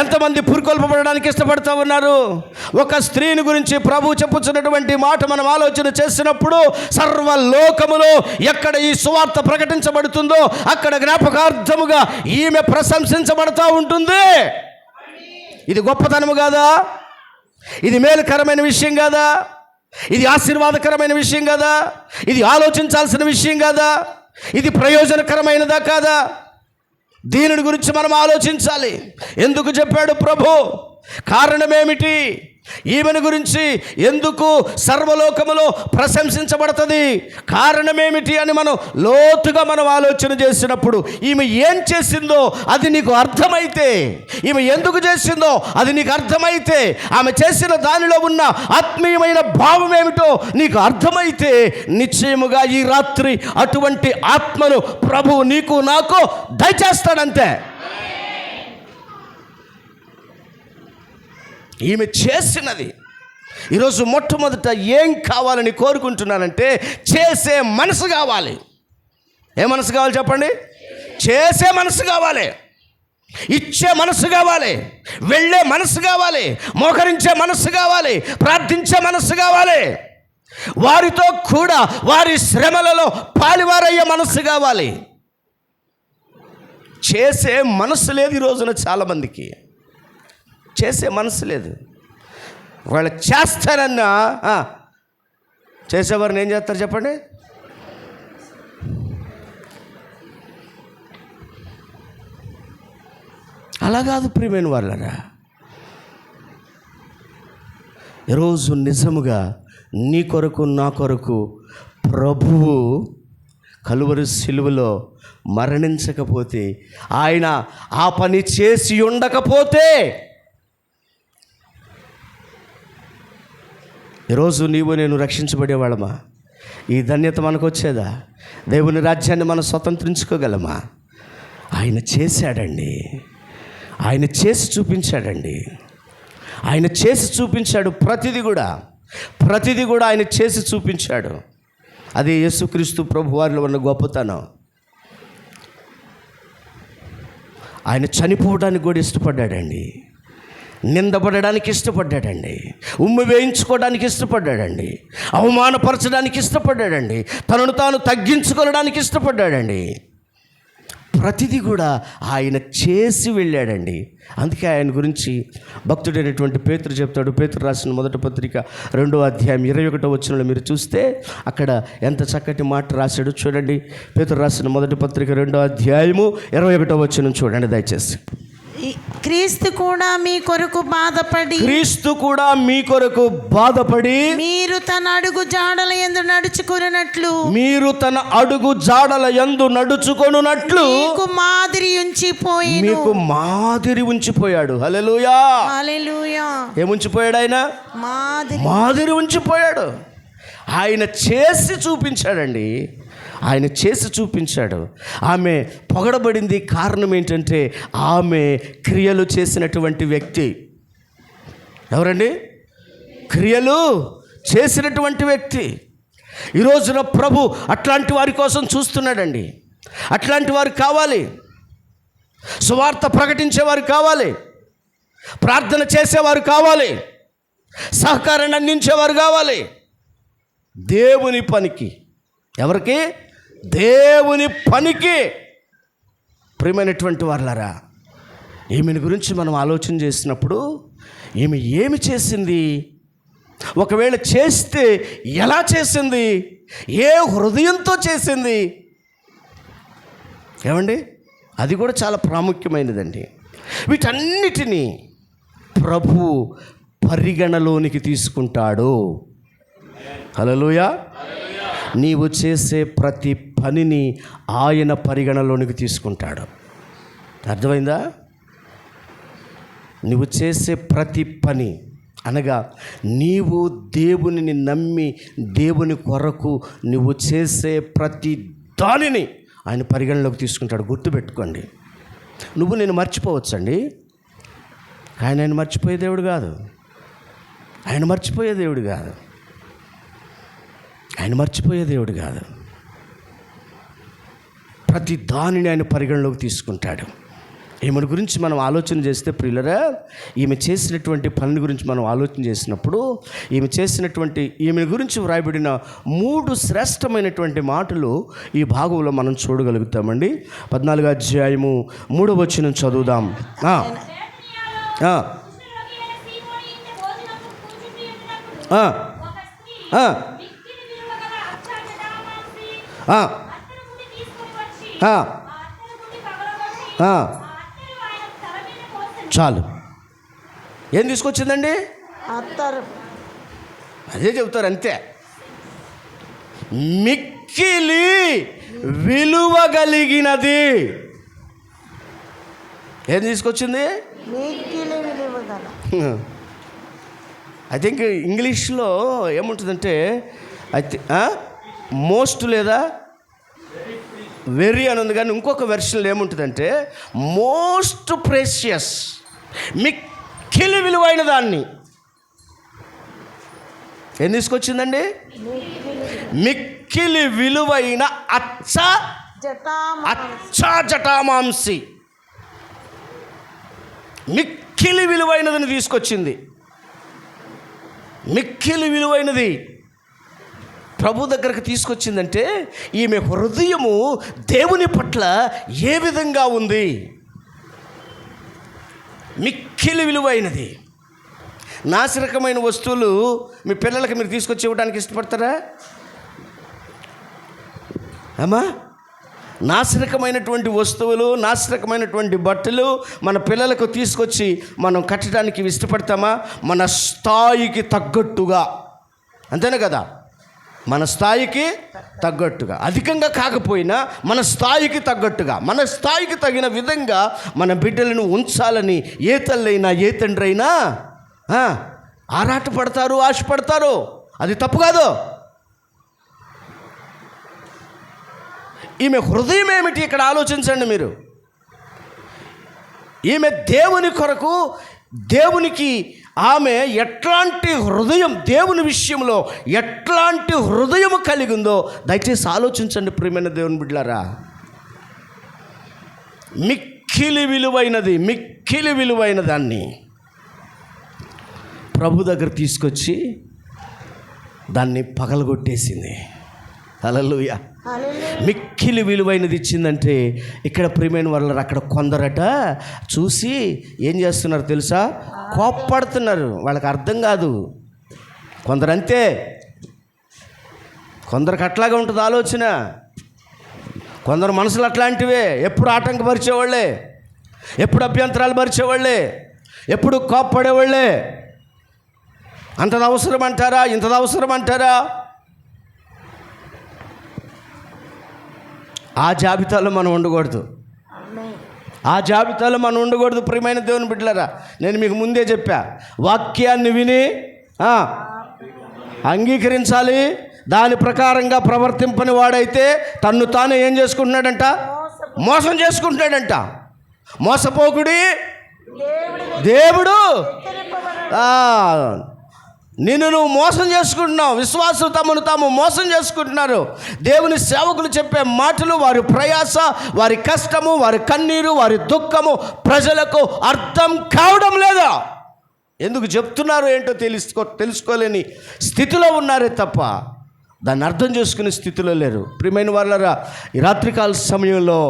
ఎంతమంది పురికొల్పబడడానికి ఇష్టపడుతూ ఉన్నారు? ఒక స్త్రీని గురించి ప్రభు చెప్పుచున్నటువంటి మాట మనం ఆలోచన చేసినప్పుడు, సర్వలోకములో ఎక్కడ ఈ సువార్త ప్రకటించబడుతుందో అక్కడ జ్ఞాపకార్థముగా ఈమె ప్రశంసించబడుతూ ఉంటుంది. ఇది గొప్పతనము కాదా? ఇది మేలుకరమైన విషయం కాదా? ఇది ఆశీర్వాదకరమైన విషయం కాదా? ఇది ఆలోచించాల్సిన విషయం కాదా? ఇది ప్రయోజనకరమైనదా కాదా? దీనిని గురించి మనం ఆలోచించాలి. ఎందుకు చెప్పాడు ప్రభు? కారణమేమిటి? ఈమెను గురించి ఎందుకు సర్వలోకములో ప్రశంసించబడుతుంది? కారణమేమిటి అని మనం లోతుగా ఆలోచన చేసినప్పుడు, ఈమె ఏం చేసిందో అది నీకు అర్థమైతే, ఈమె ఎందుకు చేసిందో అది నీకు అర్థమైతే, ఆమె చేసిన దానిలో ఉన్న ఆత్మీయమైన భావం ఏమిటో నీకు అర్థమైతే, నిశ్చయముగా ఈ రాత్రి అటువంటి ఆత్మను ప్రభువు నీకు నాకు దయచేస్తాడంతే. ఈమె చేసినది. ఈరోజు మొట్టమొదట ఏం కావాలని కోరుకుంటున్నానంటే, చేసే మనసు కావాలి. ఏ మనసు కావాలి చెప్పండి? చేసే మనసు కావాలి, ఇచ్చే మనసు కావాలి, వెళ్ళే మనసు కావాలి, మోకరించే మనసు కావాలి, ప్రార్థించే మనసు కావాలి, వారితో కూడా వారి శ్రమలలో పాలివారయ్యే మనసు కావాలి. చేసే మనసు లేదు ఈ రోజున చాలామందికి. చేసే మనసు లేదు. వాళ్ళు చేస్తారన్నా చేసేవారిని ఏం చేస్తారు చెప్పండి? అలా కాదు ప్రియమైన వాళ్ళరా. ఈరోజు నిజముగా నీ కొరకు నా కొరకు ప్రభువు కలువరి సిలువలో మరణించకపోతే, ఆయన ఆ పని చేసి ఉండకపోతే, ఈరోజు నీవు నేను రక్షించబడేవాళ్ళమా? ఈ ధన్యత మనకు వచ్చేదా? దేవుని రాజ్యాన్ని మనం స్వతంత్రించుకోగలమా? ఆయన చేశాడండి. ఆయన చేసి చూపించాడండి. ఆయన చేసి చూపించాడు. ప్రతిదీ కూడా ఆయన చేసి చూపించాడు. అది యేసుక్రీస్తు ప్రభు వారిలో ఉన్న గొప్పతనం. ఆయన చనిపోవడానికి కూడా ఇష్టపడ్డాడండి. నిందపడడానికి ఇష్టపడ్డాడండి. ఉమ్మి వేయించుకోవడానికి ఇష్టపడ్డాడండి. అవమానపరచడానికి ఇష్టపడ్డాడండి. తనను తాను తగ్గించుకోవడానికి ఇష్టపడ్డాడండి. ప్రతిదీ కూడా ఆయన చేసి వెళ్ళాడండి. అందుకే ఆయన గురించి భక్తుడైనటువంటి పేతురు చెప్తాడు. పేతురు రాసిన మొదటి పత్రిక 2వ అధ్యాయం 21వ వచనంలో మీరు చూస్తే అక్కడ ఎంత చక్కటి మాట రాశాడు చూడండి. పేతురు రాసిన మొదటి పత్రిక 2వ అధ్యాయము 21వ వచనం చూడండి దయచేసి. క్రీస్తు కూడా మీ కొరకు బాధపడి మీరు తన అడుగు జాడల యందు నడుచుకొనున్నట్లు మీకు మాదిరి ఉంచిపోయాడు. హల్లెలూయా, హల్లెలూయా. ఏముంచిపోయాడు ఆయన? మాదిరి ఉంచిపోయాడు. ఆయన చేసి చూపించాడండి. ఆయన చేసి చూపించాడు. ఆమె పొగడబడింది. కారణం ఏంటంటే ఆమె క్రియలు చేసినటువంటి వ్యక్తి. ఎవరండి? క్రియలు చేసినటువంటి వ్యక్తి. ఈ రోజున ప్రభు అట్లాంటి వారి కోసం చూస్తున్నాడండి. అట్లాంటి వారు కావాలి. సువార్త ప్రకటించేవారు కావాలి. ప్రార్థన చేసేవారు కావాలి. సహకారాన్ని అందించేవారు కావాలి. దేవుని పనికి. ఎవరికి? దేవుని పనికి. ప్రియమైనటువంటి వారులారా, ఈమెను గురించి మనం ఆలోచన చేసినప్పుడు ఈమె ఏమి చేసింది? ఒకవేళ చేస్తే ఎలా చేసింది? ఏ హృదయంతో చేసింది? ఏమండి, అది కూడా చాలా ప్రాముఖ్యమైనదండి. వీటన్నిటినీ ప్రభు పరిగణలోనికి తీసుకుంటాడు. హల్లెలూయా. నీవు చేసే ప్రతి పనిని ఆయన పరిగణలోనికి తీసుకుంటాడు. అర్థమైందా? నువ్వు చేసే ప్రతి పని అనగా నీవు దేవునిని నమ్మి దేవుని కొరకు నువ్వు చేసే ప్రతి దానిని ఆయన పరిగణలోకి తీసుకుంటాడు. గుర్తుపెట్టుకోండి. నువ్వు నేను మర్చిపోవచ్చండి. ఆయన మర్చిపోయే దేవుడు కాదు. ఆయన మర్చిపోయే దేవుడు కాదు. ఆయన మర్చిపోయే దేవుడు కాదు. ప్రతి దానిని ఆయన పరిగణలోకి తీసుకుంటాడు. ఈమె గురించి మనం ఆలోచన చేస్తే ప్రియులరా, ఈమె చేసినటువంటి పని గురించి మనం ఆలోచన చేసినప్పుడు ఈమె గురించి వ్రాయబడిన 3 శ్రేష్టమైనటువంటి మాటలు ఈ భాగంలో మనం చూడగలుగుతామండి. 14వ అధ్యాయము 3వ వచనం చదువుదాం. చాలు. ఏం తీసుకొచ్చిందండి? అత్తరు. అదే చెబుతారు అంతే. మిక్కిలి విలువ కలిగినది. ఏం తీసుకొచ్చింది? మిక్కిలి విలువ గల. ఐ థింక్ ఇంగ్లీష్లో ఏముంటుందంటే మోస్ట్ లేదా వెరీ అని ఉంది, కానీ ఇంకొక వెర్షన్లో ఏముంటుందంటే మోస్ట్ ప్రెషియస్, మిక్కిలి విలువైన దాన్ని. ఏం తీసుకొచ్చిందండి? మిక్కిలి విలువైన జటామాంసి. మిక్కిలి విలువైనదని తీసుకొచ్చింది. మిక్కిలి విలువైనది ప్రభు దగ్గరకు తీసుకొచ్చిందంటే ఈమె హృదయము దేవుని పట్ల ఏ విధంగా ఉంది? మిక్కిలి విలువైనది. నాసిరకమైన వస్తువులు మీ పిల్లలకి మీరు తీసుకొచ్చి ఇవ్వడానికి ఇష్టపడతారా అమ్మా? నాసిరకమైనటువంటి వస్తువులు, నాసిరకమైనటువంటి బట్టలు మన పిల్లలకు తీసుకొచ్చి మనం కట్టడానికి ఇష్టపడతామా? మన స్థాయికి తగ్గట్టుగా, అంతేనా కదా? మన స్థాయికి తగ్గట్టుగా, అధికంగా కాకపోయినా మన స్థాయికి తగ్గట్టుగా, మన స్థాయికి తగిన విధంగా మన బిడ్డలను ఉంచాలని ఏ తల్లైనా ఏ తండ్రి అయినా ఆరాటపడతారు, ఆశపడతారు. అది తప్పు కాదు. ఈమె హృదయం ఏమిటి ఇక్కడ ఆలోచించండి మీరు. ఈమె దేవుని కొరకు, దేవునికి ఆమె ఎట్లాంటి హృదయం, దేవుని విషయంలో ఎట్లాంటి హృదయం కలిగి ఉందో దయచేసి ఆలోచించండి ప్రియమైన దేవుని బిడ్డలారా. మిక్కిలి విలువైనది, మిక్కిలి విలువైన దాన్ని ప్రభు దగ్గర తీసుకొచ్చి దాన్ని పగలగొట్టేసింది. హల్లెలూయా. మిక్కిలి విలువైనది ఇచ్చిందంటే ఇక్కడ ప్రియమైన వాళ్ళు అక్కడ కొందరట చూసి ఏం చేస్తున్నారు తెలుసా? కోప్పడుతున్నారు. వాళ్ళకి అర్థం కాదు. కొందరు అంతే, కొందరికి అట్లాగే ఉంటుంది ఆలోచన. కొందరు మనసులు అట్లాంటివే, ఎప్పుడు ఆటంకపరిచేవాళ్ళే, ఎప్పుడు అభ్యంతరాలు పరిచేవాళ్ళే, ఎప్పుడు కోప్పడేవాళ్ళే. అంతది అవసరం అంటారా? ఇంతది అవసరం అంటారా? ఆ జాబితాలో మనం ఉండకూడదు. ఆ జాబితాలో మనం ఉండకూడదు ప్రియమైన దేవుని బిడ్డలారా. నేను మీకు ముందే చెప్పా, వాక్యాన్ని విని అంగీకరించాలి. దాని ప్రకారంగా ప్రవర్తింపని వాడైతే తన్ను తాను ఏం చేసుకుంటున్నాడంట? మోసం చేసుకుంటున్నాడంట. మోసపోకుడి దేవుడు నిన్ను నువ్వు మోసం చేసుకుంటున్నావు. విశ్వాసులు తమను తాము మోసం చేసుకుంటున్నారు. దేవుని సేవకులు చెప్పే మాటలు, వారి ప్రయాస, వారి కష్టము, వారి కన్నీరు, వారి దుఃఖము ప్రజలకు అర్థం కావడం లేదా? ఎందుకు చెప్తున్నారు ఏంటో తెలుసుకోలేని స్థితిలో ఉన్నారే తప్ప దాన్ని అర్థం చేసుకునే స్థితిలో లేరు. ప్రియమైన వాళ్ళరా, ఈ రాత్రికాల సమయంలో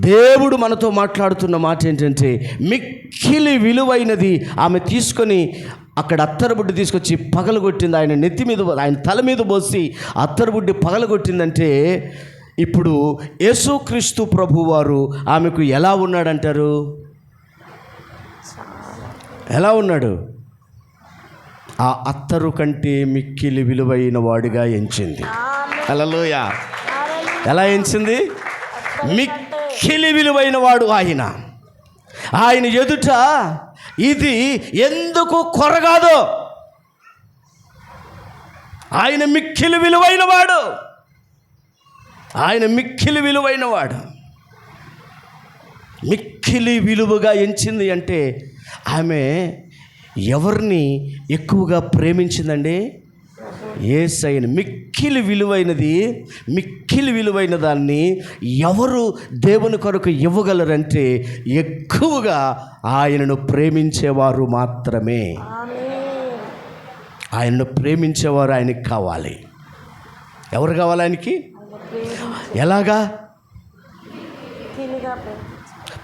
దేవుడు మనతో మాట్లాడుతున్న మాట ఏంటంటే మిక్కిలి విలువైనది ఆమె తీసుకొని అక్కడ అత్తరుబుడ్డి తీసుకొచ్చి పగలగొట్టింది. ఆయన నెత్తి మీద, ఆయన తల మీద పోసి అత్తరుబుడ్డి పగలగొట్టిందంటే ఇప్పుడు యేసుక్రీస్తు ప్రభువారు ఆమెకు ఎలా ఉన్నాడంటారు? ఎలా ఉన్నాడు? ఆ అత్తరు కంటే మిక్కిలి విలువైన వాడిగా ఎంచింది. హల్లెలూయా. ఎలా ఎంచింది? మిక్కిలి విలువైన వాడు ఆయన. ఆయన ఎదుట ఇది ఎందుకు కొరగాదు. ఆయన మిక్కిలి విలువైన వాడు. ఆయన మిక్కిలి విలువైన వాడు. మిక్కిలి విలువగా ఎంచింది అంటే ఆమె ఎవరిని ఎక్కువగా ప్రేమించిందండి? యేసయ్యని. మిక్కిలి విలువైనది, మిక్కిలి విలువైన దాన్ని ఎవరు దేవుని కొరకు ఇవ్వగలరంటే ఎక్కువగా ఆయనను ప్రేమించేవారు మాత్రమే. ఆయనను ప్రేమించేవారు ఆయనకి కావాలి. ఎవరు కావాలి ఆయనకి? ఎలాగా?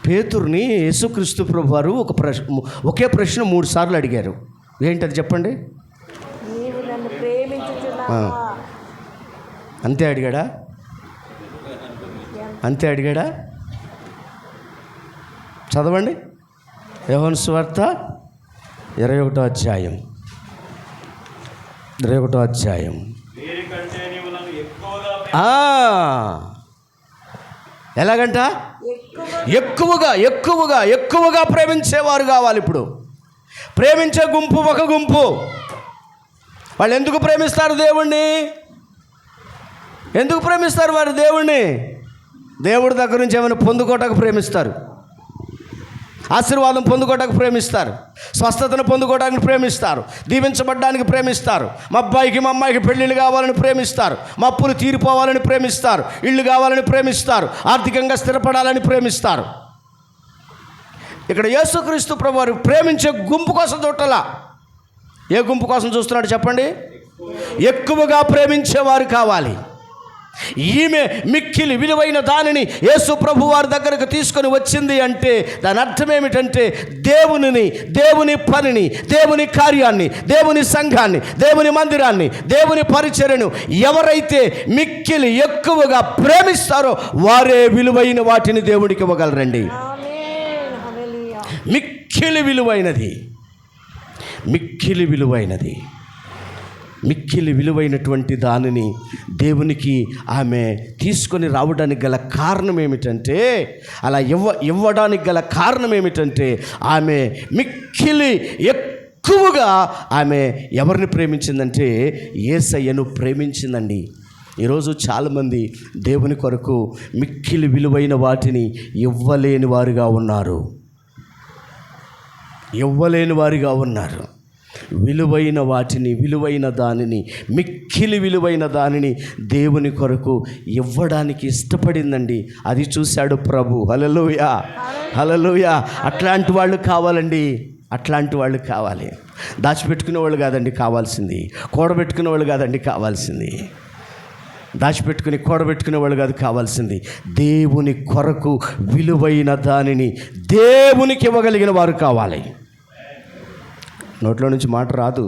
పేతురుని యేసుక్రీస్తు ప్రభు వారు ఒకే ప్రశ్న 3 సార్లు అడిగారు. ఏంటది చెప్పండి? అంతే అడిగాడా? అంతే అడిగాడా? చదవండి యోహాను సువార్త 21వ అధ్యాయం 21వ అధ్యాయం. ఎలాగంట? ఎక్కువగా ఎక్కువగా ఎక్కువగా ప్రేమించేవారు కావాలి. ఇప్పుడు ప్రేమించే గుంపు ఒక గుంపు. వాళ్ళు ఎందుకు ప్రేమిస్తారు దేవుణ్ణి? ఎందుకు ప్రేమిస్తారు వారు దేవుణ్ణి? దేవుడి దగ్గర నుంచి ఏమైనా పొందుకోవటానికి ప్రేమిస్తారు, ఆశీర్వాదం పొందుకోవడానికి ప్రేమిస్తారు, స్వస్థతను పొందుకోవడానికి ప్రేమిస్తారు, దీవించబడ్డానికి ప్రేమిస్తారు, మా అబ్బాయికి మా అమ్మాయికి పెళ్ళిళ్ళు కావాలని ప్రేమిస్తారు, మా అప్పులు తీరిపోవాలని ప్రేమిస్తారు, ఇళ్ళు కావాలని ప్రేమిస్తారు, ఆర్థికంగా స్థిరపడాలని ప్రేమిస్తారు. ఇక్కడ యేసుక్రీస్తు ప్రభువారు ప్రేమించే గుంపు కోసం చూడాల. ఏ గుంపు కోసం చూస్తున్నాడు చెప్పండి? ఎక్కువగా ప్రేమించేవారు కావాలి. ఈమె మిక్కిలి విలువైన దానిని యేసు ప్రభు వారి దగ్గరకు తీసుకొని వచ్చింది అంటే దాని అర్థం ఏమిటంటే దేవునిని, దేవుని పనిని, దేవుని కార్యాన్ని, దేవుని సంఘాన్ని, దేవుని మందిరాన్ని, దేవుని పరిచర్యను ఎవరైతే మిక్కిలి ఎక్కువగా ప్రేమిస్తారో వారే విలువైన వాటిని దేవుడికి ఇవ్వగలరండి. మిక్కిలి విలువైనది, మిక్కిలి విలువైనది, మిక్కిలి విలువైనటువంటి దానిని దేవునికి ఆమె తీసుకొని రావడానికి గల కారణం ఏమిటంటే, అలా ఇవ్వడానికి గల కారణం ఏమిటంటే ఆమె మిక్కిలి ఎక్కువగా ఆమె ఎవరిని ప్రేమించిందంటే యేసయ్యను ప్రేమించిందండి. ఈరోజు చాలామంది దేవుని కొరకు మిక్కిలి విలువైన వాటిని ఇవ్వలేని వారుగా ఉన్నారు, ఇవ్వలేని వారిగా ఉన్నారు. విలువైన వాటిని, విలువైన దానిని, మిక్కిలి విలువైన దానిని దేవుని కొరకు ఇవ్వడానికి ఇష్టపడిందండి. అది చూశాడు ప్రభు. హల్లెలూయా, హల్లెలూయా. అట్లాంటి వాళ్ళు కావాలండి, అట్లాంటి వాళ్ళు కావాలి. దాచిపెట్టుకునే వాళ్ళు కాదండి కావాల్సింది, కూడబెట్టుకునే వాళ్ళు కాదండి కావాల్సింది, దాచిపెట్టుకుని కూడబెట్టుకునే వాళ్ళు కాదు కావాల్సింది. దేవుని కొరకు విలువైన దానిని దేవునికి ఇవ్వగలిగిన వారు కావాలి. నోట్లో నుంచి మాట రాదు.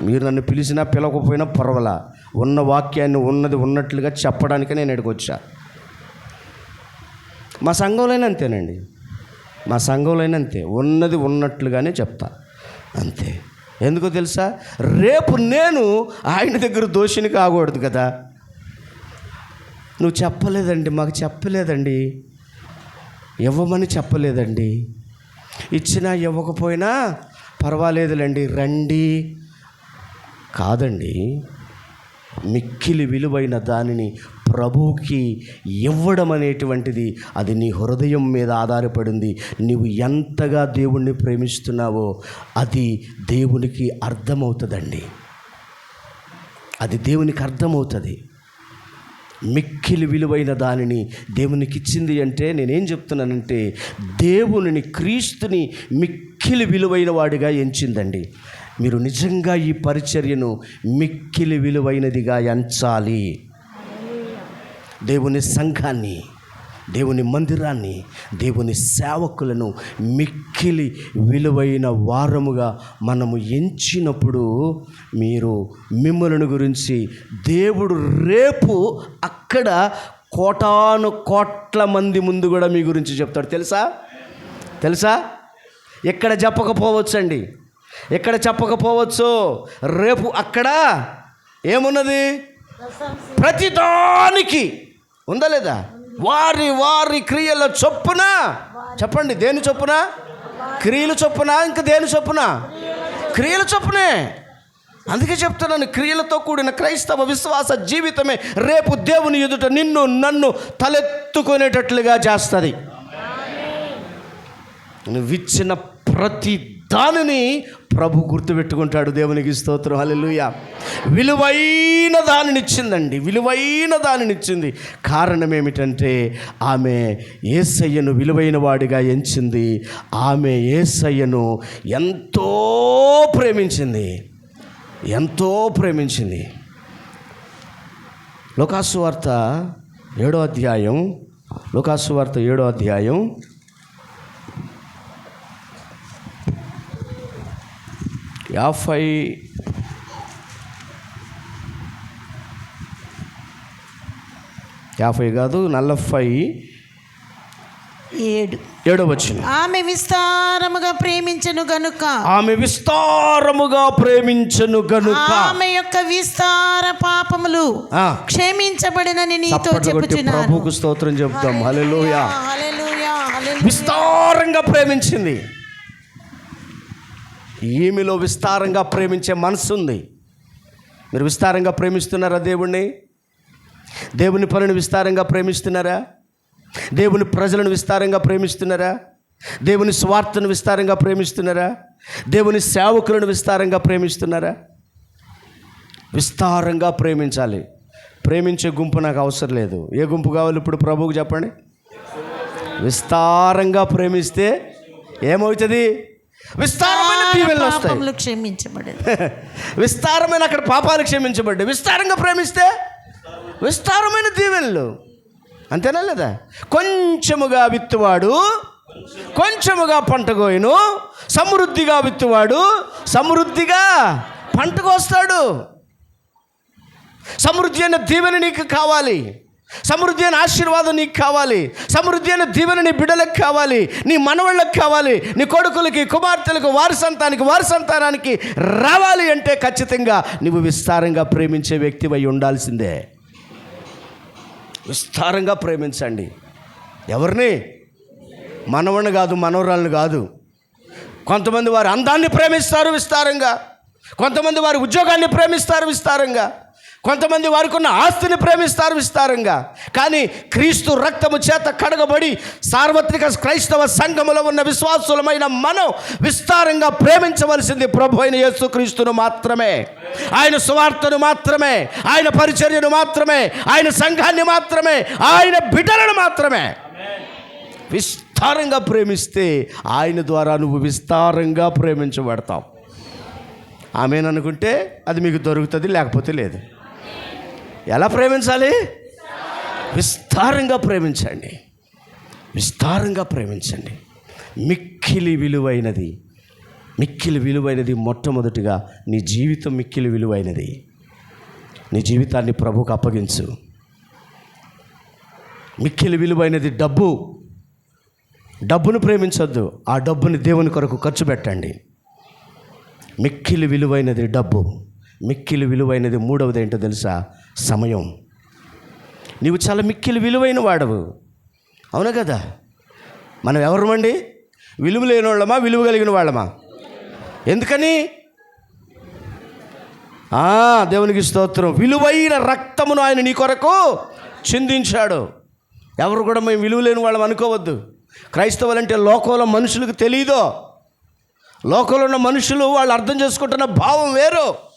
మీరు నన్ను పిలిచినా పిలవకపోయినా పర్వాలా, ఉన్న వాక్యాన్ని ఉన్నది ఉన్నట్లుగా చెప్పడానికే నేను ఇక్కడికి వచ్చా. మా సంఘంలోనే అంతేనండి, మా సంఘంలోనే అంతే, ఉన్నది ఉన్నట్లుగానే చెప్తా అంతే. ఎందుకో తెలుసా? రేపు నేను ఆయన దగ్గర దోషిని కాకూడదు కదా. నువ్వు చెప్పలేదండి, మాకు చెప్పలేదండి, ఇవ్వమని చెప్పలేదండి, ఇచ్చినా ఇవ్వకపోయినా పర్వాలేదులేండి రండి కాదండి. మిక్కిలి విలువైన దానిని ప్రభువుకి ఇవ్వడం అనేటువంటిది అది నీ హృదయం మీద ఆధారపడింది. నీవు ఎంతగా దేవుణ్ణి ప్రేమిస్తున్నావో అది దేవునికి అర్థమవుతుందండి, అది దేవునికి అర్థమవుతుంది. మిక్కిలి విలువైన దానిని దేవునికి ఇచ్చింది అంటే నేనేం చెప్తున్నానంటే దేవునిని, క్రీస్తుని మిక్కిలి విలువైన వాడిగా ఎంచిందండి. మీరు నిజంగా ఈ పరిచర్యను మిక్కిలి విలువైనదిగా ఎంచాలి. దేవుని సంఘాన్ని, దేవుని మందిరాన్ని, దేవుని సేవకులను మిక్కిలి విలువైన వారముగా మనము ఎంచినప్పుడు మీరు మిమ్మల్ని గురించి దేవుడు రేపు అక్కడ కోటాను కోట్ల మంది ముందు కూడా మీ గురించి చెప్తాడు. తెలుసా? తెలుసా? ఎక్కడ చెప్పకపోవచ్చండి, ఎక్కడ చెప్పకపోవచ్చు. రేపు అక్కడ ఏమున్నది? ప్రతిదానికి ఉందా లేదా? వారి వారి క్రియల చొప్పున. చెప్పండి, దేని చొప్పున? క్రియలు చొప్పున. ఇంకా దేని చొప్పున? క్రియల చొప్పునే. అందుకే చెప్తున్నాను, క్రియలతో కూడిన క్రైస్తవ విశ్వాస జీవితమే రేపు దేవుని ఎదుట నిన్ను నన్ను తలెత్తుకునేటట్లుగా చేస్తుంది. నువ్విచ్చిన ప్రతి దానిని ప్రభు గుర్తుపెట్టుకుంటాడు. దేవునికి స్తోత్రం, హల్లెలూయా. విలువైన దానినిచ్చిందండి, విలువైన దానినిచ్చింది. కారణం ఏమిటంటే ఆమె యేసయ్యను విలువైన వాడిగా ఎంచింది. ఆమె యేసయ్యను ఎంతో ప్రేమించింది, ఎంతో ప్రేమించింది. లూకాసు వార్త 7వ అధ్యాయం, లూకాసు వార్త 7వ అధ్యాయం 50 కాదు 40 ఏడో వచనం. ఆమె విస్తారముగా ప్రేమించెను గనుక, ఆమె విస్తారముగా ప్రేమించెను గనుక ఆమె యొక్క విస్తార పాపములు క్షమించబడినని నీతో చెప్పుచున్నాను. ప్రభువుకు స్తోత్రం చెప్తాం. హల్లెలూయా. హల్లెలూయా, హల్లెలూయా. విస్తారంగా ప్రేమించింది. ఈమెలో విస్తారంగా ప్రేమించే మనసు ఉంది. మీరు విస్తారంగా ప్రేమిస్తున్నారా దేవుణ్ణి? దేవుని పనిని విస్తారంగా ప్రేమిస్తున్నారా? దేవుని ప్రజలను విస్తారంగా ప్రేమిస్తున్నారా? దేవుని స్వార్థను విస్తారంగా ప్రేమిస్తున్నారా? దేవుని సేవకులను విస్తారంగా ప్రేమిస్తున్నారా? విస్తారంగా ప్రేమించాలి. ప్రేమించే గుంపు నాకు అవసరం లేదు. ఏ గుంపు కావాలి ఇప్పుడు ప్రభువుకు చెప్పండి. విస్తారంగా ప్రేమిస్తే ఏమవుతుంది? విస్తారమైన దీవెనలు వస్తాయి. విస్తారమైన అక్కడ పాపాలు క్షమించబడ్డాయి. విస్తారంగా ప్రేమిస్తే విస్తారమైన దీవెనలు. అంతేనా లేదా? కొంచెముగా విత్తువాడు కొంచెముగా పంట కోయును, సమృద్ధిగా విత్తువాడు సమృద్ధిగా పంట కోస్తాడు. సమృద్ధి అయిన దీవెన నీకు కావాలి. సమృద్ధి అయిన ఆశీర్వాదం నీకు కావాలి. సమృద్ధి అయిన దీవెన నీ బిడ్డలకు కావాలి, నీ మనవళ్ళకి కావాలి, నీ కొడుకులకి, కుమార్తెలకు, వారి సంతానానికి రావాలి అంటే ఖచ్చితంగా నువ్వు విస్తారంగా ప్రేమించే వ్యక్తివై ఉండాల్సిందే. విస్తారంగా ప్రేమించండి. ఎవరిని? మనవణ్ణి కాదు, మనవరాలను కాదు. కొంతమంది వారి అందాన్ని ప్రేమిస్తారు విస్తారంగా, కొంతమంది వారి ఉద్యోగాన్ని ప్రేమిస్తారు విస్తారంగా, కొంతమంది వారికి ఉన్న ఆస్తిని ప్రేమిస్తారు విస్తారంగా. కానీ క్రీస్తు రక్తము చేత కడగబడి సార్వత్రిక క్రైస్తవ సంఘములో ఉన్న విశ్వాసులమైన మనం విస్తారంగా ప్రేమించవలసింది ప్రభు అయిన యేసుక్రీస్తును మాత్రమే, ఆయన సువార్తను మాత్రమే, ఆయన పరిచర్యను మాత్రమే, ఆయన సంఘాన్ని మాత్రమే, ఆయన బిడ్డలను మాత్రమే. విస్తారంగా ప్రేమిస్తే ఆయన ద్వారా నువ్వు విస్తారంగా ప్రేమించబడతావు. ఆమెననుకుంటే అది మీకు దొరుకుతుంది, లేకపోతే లేదు. ఎలా ప్రేమించాలి? విస్తారంగా ప్రేమించండి. విస్తారంగా ప్రేమించండి. మిక్కిలి విలువైనది మొట్టమొదటిగా నీ జీవితం మిక్కిలి విలువైనది. నీ జీవితాన్ని ప్రభువుకు అప్పగించు. మిక్కిలి విలువైనది డబ్బును ప్రేమించొద్దు. ఆ డబ్బుని దేవుని కొరకు ఖర్చు పెట్టండి. మిక్కిలి విలువైనది డబ్బు. మిక్కిలి విలువైనది మూడవది ఏంటో తెలుసా? సమయం. నీవు చాలా మిక్కిలి విలువైన వాడవు. అవునా కదా? మనం ఎవరమండి? విలువ లేని వాళ్ళమా, విలువ కలిగిన వాళ్ళమా? ఎందుకని? దేవునికి స్తోత్రం. విలువైన రక్తమును ఆయన నీ కొరకు చిందించాడు. ఎవరు కూడా మేము విలువ లేని వాళ్ళం అనుకోవద్దు. క్రైస్తవులంటే లోకంలో మనుషులకు తెలియదో. లోకంలో ఉన్న మనుషులు వాళ్ళు అర్థం చేసుకుంటున్న భావం వేరు.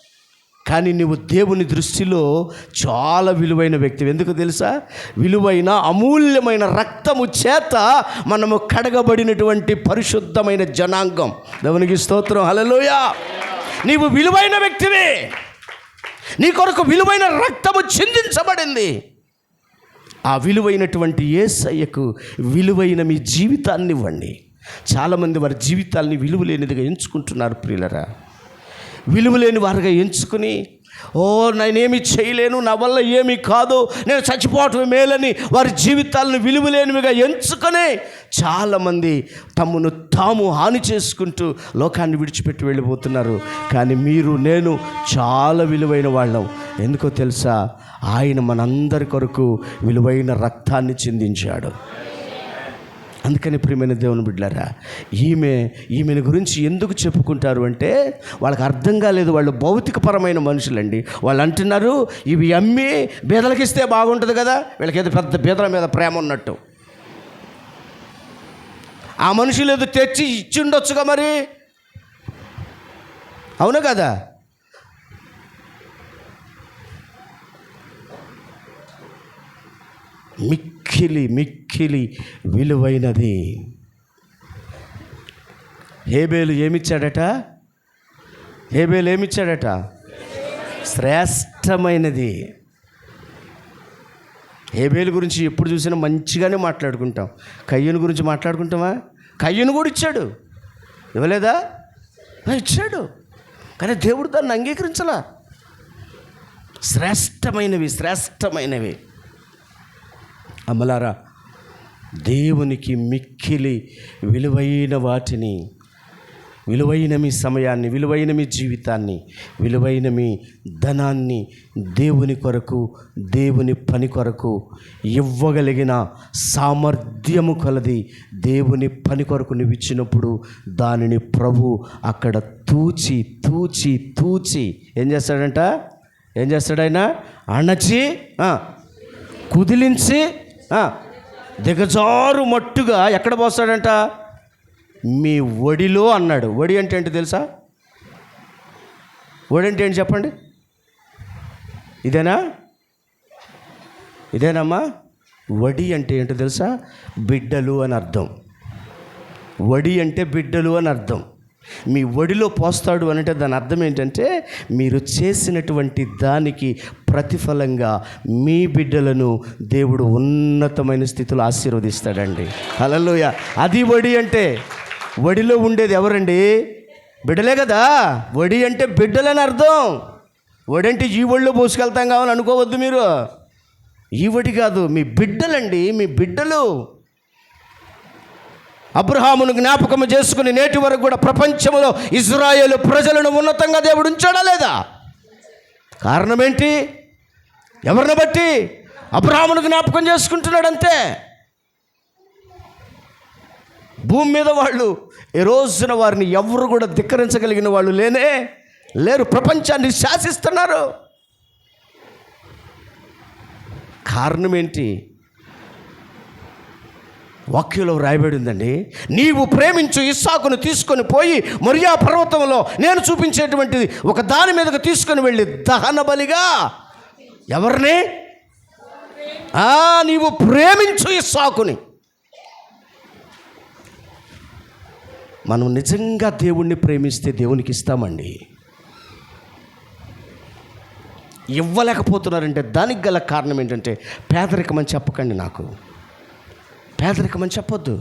కానీ నువ్వు దేవుని దృష్టిలో చాలా విలువైన వ్యక్తి. ఎందుకు తెలుసా? విలువైన అమూల్యమైన రక్తము చేత మనము కడగబడినటువంటి పరిశుద్ధమైన జనాంగం. దేవునికి స్తోత్రం. హల్లెలూయా. నీవు విలువైన వ్యక్తివి. నీ కొరకు విలువైన రక్తము చిందించబడింది. ఆ విలువైనటువంటి యేసయ్యకు విలువైన మీ జీవితాన్ని ఇవ్వండి. చాలామంది వారి జీవితాల్ని విలువలేనిదిగా ఎంచుకుంటున్నారు ప్రియులరా. విలువలేని వారుగా ఎంచుకుని, నేనేమి చేయలేను, నా వల్ల ఏమీ కాదు, నేను చచ్చిపోవటం మేలని వారి జీవితాలను విలువలేనివిగా ఎంచుకొని చాలామంది తమను తాము హాని చేసుకుంటూ లోకాన్ని విడిచిపెట్టి వెళ్ళిపోతున్నారు. కానీ మీరు, నేను చాలా విలువైన వాళ్ళం. ఎందుకో తెలుసా? ఆయన మనందరి కొరకు విలువైన రక్తాన్ని చిందించాడు. అందుకని ప్రియమైన దేవుని బిడ్డలారా, ఈమెను గురించి ఎందుకు చెప్పుకుంటారు అంటే వాళ్ళకి అర్థం కాలేదు. వాళ్ళు భౌతికపరమైన మనుషులండి. వాళ్ళు అంటున్నారు ఇవి అమ్మి బీదలకి ఇస్తే బాగుంటుంది కదా, వీళ్ళకి ఏదో పెద్ద బీదల మీద ప్రేమ ఉన్నట్టు. ఆ మనుషులు ఏదో తెచ్చి ఇచ్చి ఉండొచ్చుగా మరి, అవును కదా? మిక్కిలి విలువైనది. హేబేలు ఏమిచ్చాడట? శ్రేష్టమైనది. హేబేలు గురించి ఎప్పుడు చూసినా మంచిగానే మాట్లాడుకుంటాం. కయ్యూను గురించి మాట్లాడుకుంటామా? కయ్యూను కూడా ఇచ్చాడు, ఇవ్వలేదా? ఇచ్చాడు. కానీ దేవుడు దాన్ని అంగీకరించలా. శ్రేష్టమైనవి. అమ్మలారా, దేవునికి మిక్కిలి విలువైన వాటిని, విలువైన మీ సమయాన్ని, విలువైన మీ జీవితాన్ని, విలువైన మీ ధనాన్ని దేవుని కొరకు, దేవుని పని కొరకు ఇవ్వగలిగిన సామర్థ్యము కలది దేవుని పని కొరకు నువ్వు ఇచ్చినప్పుడు దానిని ప్రభు అక్కడ తూచి తూచి తూచి ఏం చేస్తాడంట? ఏం చేస్తాడు ఆయన? అణచి కుదిలించి దిగజారు మట్టుగా ఎక్కడ పోస్తాడంట? మీ ఒడిలో అన్నాడు. ఒడి అంటే ఏంటి తెలుసా? ఒడి అంటే ఏంటి చెప్పండి? ఇదేనమ్మా? వడి అంటే ఏంటో తెలుసా? బిడ్డలు అని అర్థం. వడి అంటే బిడ్డలు అని అర్థం. మీ ఒడిలో పోస్తాడు అంటే దాని అర్థం ఏంటంటే మీరు చేసినటువంటి దానికి ప్రతిఫలంగా మీ బిడ్డలను దేవుడు ఉన్నతమైన స్థితిలో ఆశీర్వదిస్తాడండి. హల్లెలూయా. అది వడి అంటే. వడిలో ఉండేది ఎవరండి? బిడ్డలే కదా. వడి అంటే బిడ్డలని అర్థం. వడి అంటే ఈ ఒడిలో పోసుకెళ్తాం కావాలని అనుకోవద్దు మీరు. ఈ వడి కాదు, మీ బిడ్డలండి, మీ బిడ్డలు. అబ్రహామును జ్ఞాపకం చేసుకుని నేటి వరకు కూడా ప్రపంచంలో ఇజ్రాయేలు ప్రజలను ఉన్నతంగా దేవుడు ఉంచాడా లేదా? కారణం ఏంటి? ఎవరిని బట్టి? అబ్రహామును జ్ఞాపకం చేసుకుంటున్నాడంతే. భూమి మీద వాళ్ళు ఈ రోజున వారిని ఎవరు కూడా ధిక్కరించగలిగిన వాళ్ళు లేరు. ప్రపంచాన్ని శాసిస్తున్నారు. కారణం ఏంటి? వాక్యంలో రాయబడి ఉందండి, నీవు ప్రేమించు ఇస్సాకును తీసుకొని పోయి మొరియా పర్వతంలో నేను చూపించేటువంటిది ఒక దాని మీదకు తీసుకొని వెళ్ళి దహన బలిగా ఎవరిని? నీవు ప్రేమించు ఇస్సాకుని. మనం నిజంగా దేవుణ్ణి ప్రేమిస్తే దేవునికి ఇస్తామండి. ఇవ్వలేకపోతున్నారంటే దానికి గల కారణం ఏంటంటే పేదరికం అని చెప్పకండి. నాకు పేదరికం అని చెప్పొద్దు.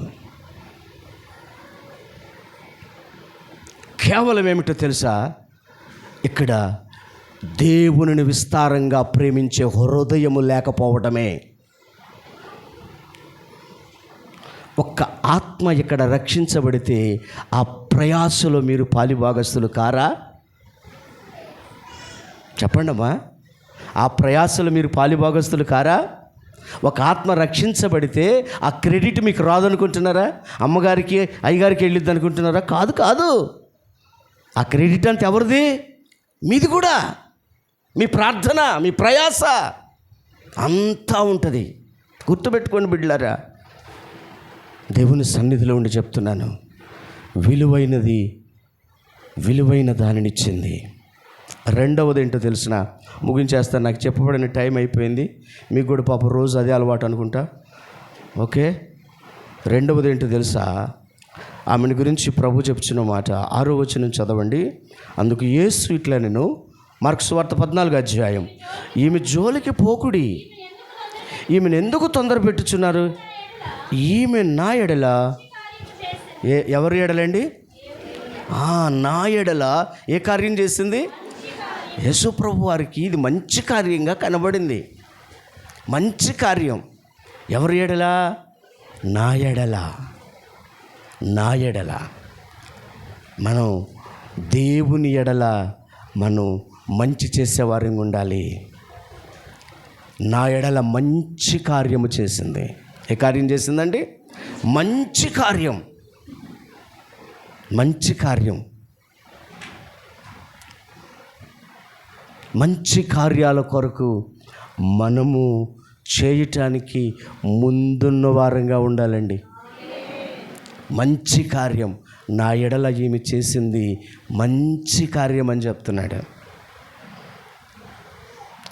కేవలం ఏమిటో తెలుసా? ఇక్కడ దేవునిని విస్తారంగా ప్రేమించే హృదయము లేకపోవడమే. ఒక్క ఆత్మ ఇక్కడ రక్షించబడితే ఆ ప్రయాసలో మీరు పాలిభాగస్తులు కారా? చెప్పండమ్మా, ఆ ప్రయాసలో మీరు పాలిభాగస్తులు కారా? ఒక ఆత్మ రక్షించబడితే ఆ క్రెడిట్ మీకు రాదనుకుంటున్నారా? అమ్మగారికి అయ్యగారికి వెళ్ళిద్ది అనుకుంటున్నారా? కాదు. ఆ క్రెడిట్ అంతా ఎవరిది? మీది కూడా. మీ ప్రార్థన, మీ ప్రయాస అంతా ఉంటుంది. గుర్తుపెట్టుకోండి బిడ్డలారా. దేవుని సన్నిధిలో ఉండి చెప్తున్నాను, విలువైన దానినిచ్చింది. రెండవది ఏంటో తెలిసిన, ముగించేస్తాను, నాకు చెప్పబడిన టైం అయిపోయింది. మీకు కూడా పాప రోజు అదే అలవాటు అనుకుంటా. ఓకే, రెండవది ఏంటో తెలుసా? ఆమెను గురించి ప్రభు చెప్తున్న మాట 6వ వచనం చదవండి. అందుకు యేసు ఇట్లా, నేను మార్కు సువార్త 14వ అధ్యాయం, ఈమె జోలికి పోకుడి, ఈమెను ఎందుకు తొందర పెట్టుచున్నారు? ఈమె నా ఎడల, ఎవరి ఎడలండి? నా ఎడల ఏ కార్యం చేసింది? యేసు ప్రభు వారికి ఇది మంచి కార్యంగా కనబడింది. మంచి కార్యం. ఎవరి ఎడల? నా ఎడల. మనం దేవుని ఎడల మనం మంచి చేసేవారిగా ఉండాలి. నా ఎడల మంచి కార్యము చేసింది. ఏ కార్యం చేసిందండి? మంచి కార్యం. మంచి కార్యాల కొరకు మనము చేయటానికి ముందున్న వారంగా ఉండాలండి. మంచి కార్యం. నా ఎడల ఈమె చేసింది మంచి కార్యం అని చెప్తున్నాడు.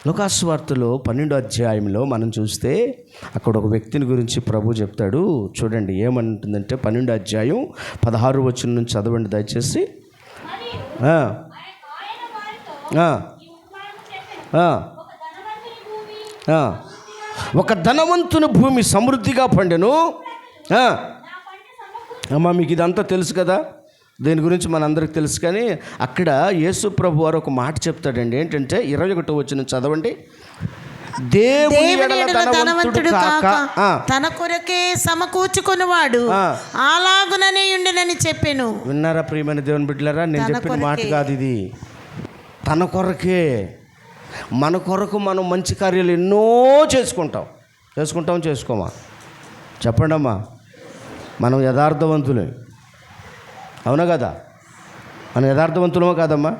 లూకాసు వార్తలో 12వ అధ్యాయంలో మనం చూస్తే అక్కడ ఒక వ్యక్తిని గురించి ప్రభు చెప్తాడు. చూడండి ఏమంటుందంటే 12వ అధ్యాయం 16వ వచనం నుంచి చదవండి దయచేసి. ఒక ధనవంతుని భూమి సమృద్ధిగా పండెను. అమ్మా, మీకు ఇదంతా తెలుసు కదా, దీని గురించి మనందరికి తెలుసు. కానీ అక్కడ యేసు ప్రభు వారు ఒక మాట చెప్తాడండి. ఏంటంటే 21వ వచనం చదవండి. దేవుని దేవుని ఎడల ఎడల ధనవంతుడు కాక తన కొరకే సమకూర్చుకొనివాడు అలాగుననే ఉండునని చెప్పెను. విన్నారా ప్రియమైన దేవుని బిడ్డలారా, నేను తన చెప్పిన మాట కొరకే. కాదు ఇది. తన కొరకే. మన కొరకు మనం మంచి కార్యాలు ఎన్నో చేసుకోమా? చెప్పండి అమ్మా. మనం యథార్థవంతులే, అవునా కదా? మనం యథార్థవంతులమో కాదమ్మా?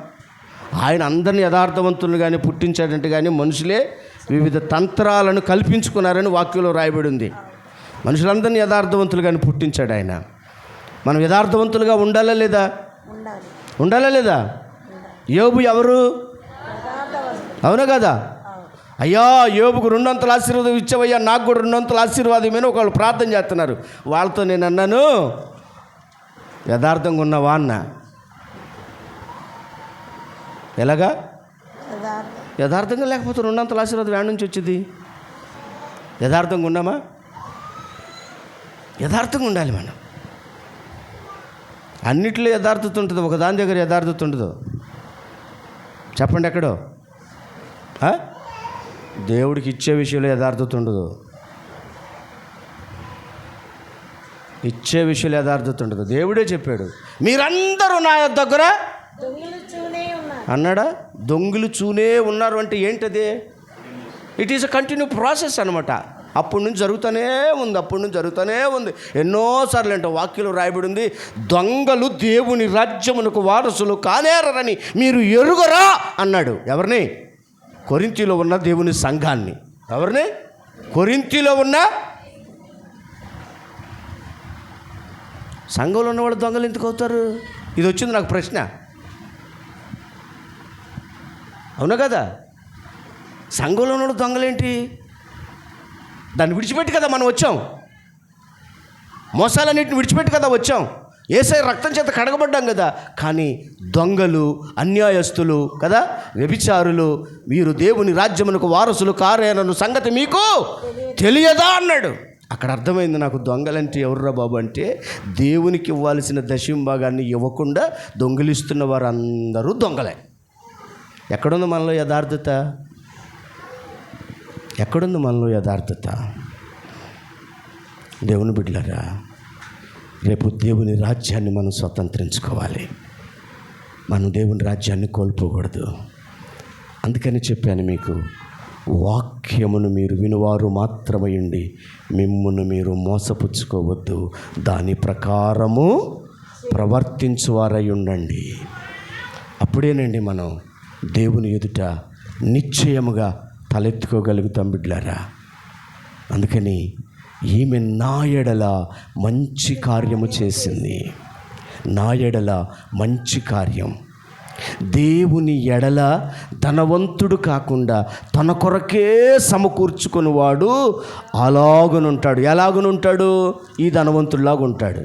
ఆయన అందరిని యథార్థవంతులను కానీ పుట్టించాడంటే కానీ మనుషులే వివిధ తంత్రాలను కల్పించుకున్నారని వాక్యంలో రాయబడి ఉంది. మనుషులందరినీ యథార్థవంతులు కానీ పుట్టించాడు ఆయన. మనం యథార్థవంతులుగా ఉండాలా లేదా? యోబు ఎవరు? అవునా కదా? అయ్యా యోబుకు 200 ఆశీర్వాదం ఇచ్చావయ్యా, నాకు కూడా 200 ఆశీర్వాదమేనో ఒకళ్ళు ప్రార్థన చేస్తున్నారు. వాళ్ళతో నేను అన్నాను, యథార్థంగా ఉన్నావా అన్న. ఎలాగా? యథార్థంగా లేకపోతే 200 ఆశీర్వాదం ఏడ నుంచి వచ్చింది? యథార్థంగా ఉన్నామా? యథార్థంగా ఉండాలి మనం. అన్నిట్లో యథార్థత ఉంటుంది, ఒక దాని దగ్గర యథార్థత ఉండదు. చెప్పండి ఎక్కడో? దేవుడికి ఇచ్చే విషయంలో యథార్థత ఉండదు. దేవుడే చెప్పాడు, మీరందరూ నా దగ్గర అన్నాడా? దొంగిలు చూనే ఉన్నారు అంటే ఏంటది? It is a continue process అనమాట. అప్పటి నుంచి జరుగుతూనే ఉంది. ఎన్నోసార్లు అంటే వాక్యంలో రాయబడి ఉంది, దొంగలు దేవుని రాజ్యమునకు వారసులు కానేరని మీరు ఎరుగరా అన్నాడు. ఎవరిని? కొరింథీలో ఉన్న దేవుని సంఘాన్ని. ఎవరిని? కొరింథీలో ఉన్న సంఘంలో ఉన్నవాళ్ళు దొంగలు ఎందుకు అవుతారు? ఇది వచ్చింది నాకు ప్రశ్న. అవునా కదా? సంఘంలో ఉన్న దొంగలేంటి? దాన్ని విడిచిపెట్టి కదా మనం వచ్చాం. మోసాలన్నింటిని విడిచిపెట్టి కదా వచ్చాం. యేసయ్య రక్తం చేత కడగబడ్డాం కదా. కానీ దొంగలు, అన్యాయస్తులు కదా, వ్యభిచారులు, మీరు దేవుని రాజ్యమునకు వారసులు కారేనను సంగతి మీకు తెలియదా అన్నాడు. అక్కడ అర్థమైంది నాకు, దొంగలంటే ఎవర్రా బాబు అంటే దేవునికి ఇవ్వాల్సిన దశంభాగాన్ని ఇవ్వకుండా దొంగిలిస్తున్న వారందరూ దొంగలే. ఎక్కడుంది మనలో యథార్థత? దేవుని బిడ్డలారా, రేపు దేవుని రాజ్యాన్ని మనం స్వతంత్రించుకోవాలి. మనం దేవుని రాజ్యాన్ని కోల్పోకూడదు. అందుకని చెప్పాను మీకు, వాక్యమును మీరు వినువారు మాత్రమయ్యండి, మిమ్మును మీరు మోసపుచ్చుకోవద్దు, దాని ప్రకారము ప్రవర్తించువారై ఉండండి. అప్పుడేనండి మనం దేవుని ఎదుట నిశ్చయముగా తలెత్తుకోగలుగుతాం బిడ్డలారా. అందుకని ఈమె నా ఎడల మంచి కార్యము చేసింది. నా ఎడల మంచి కార్యం. దేవుని ఎడల ధనవంతుడు కాకుండా తన కొరకే సమకూర్చుకునేవాడు అలాగునుంటాడు. ఎలాగునుంటాడు? ఈ ధనవంతుడిలాగా ఉంటాడు.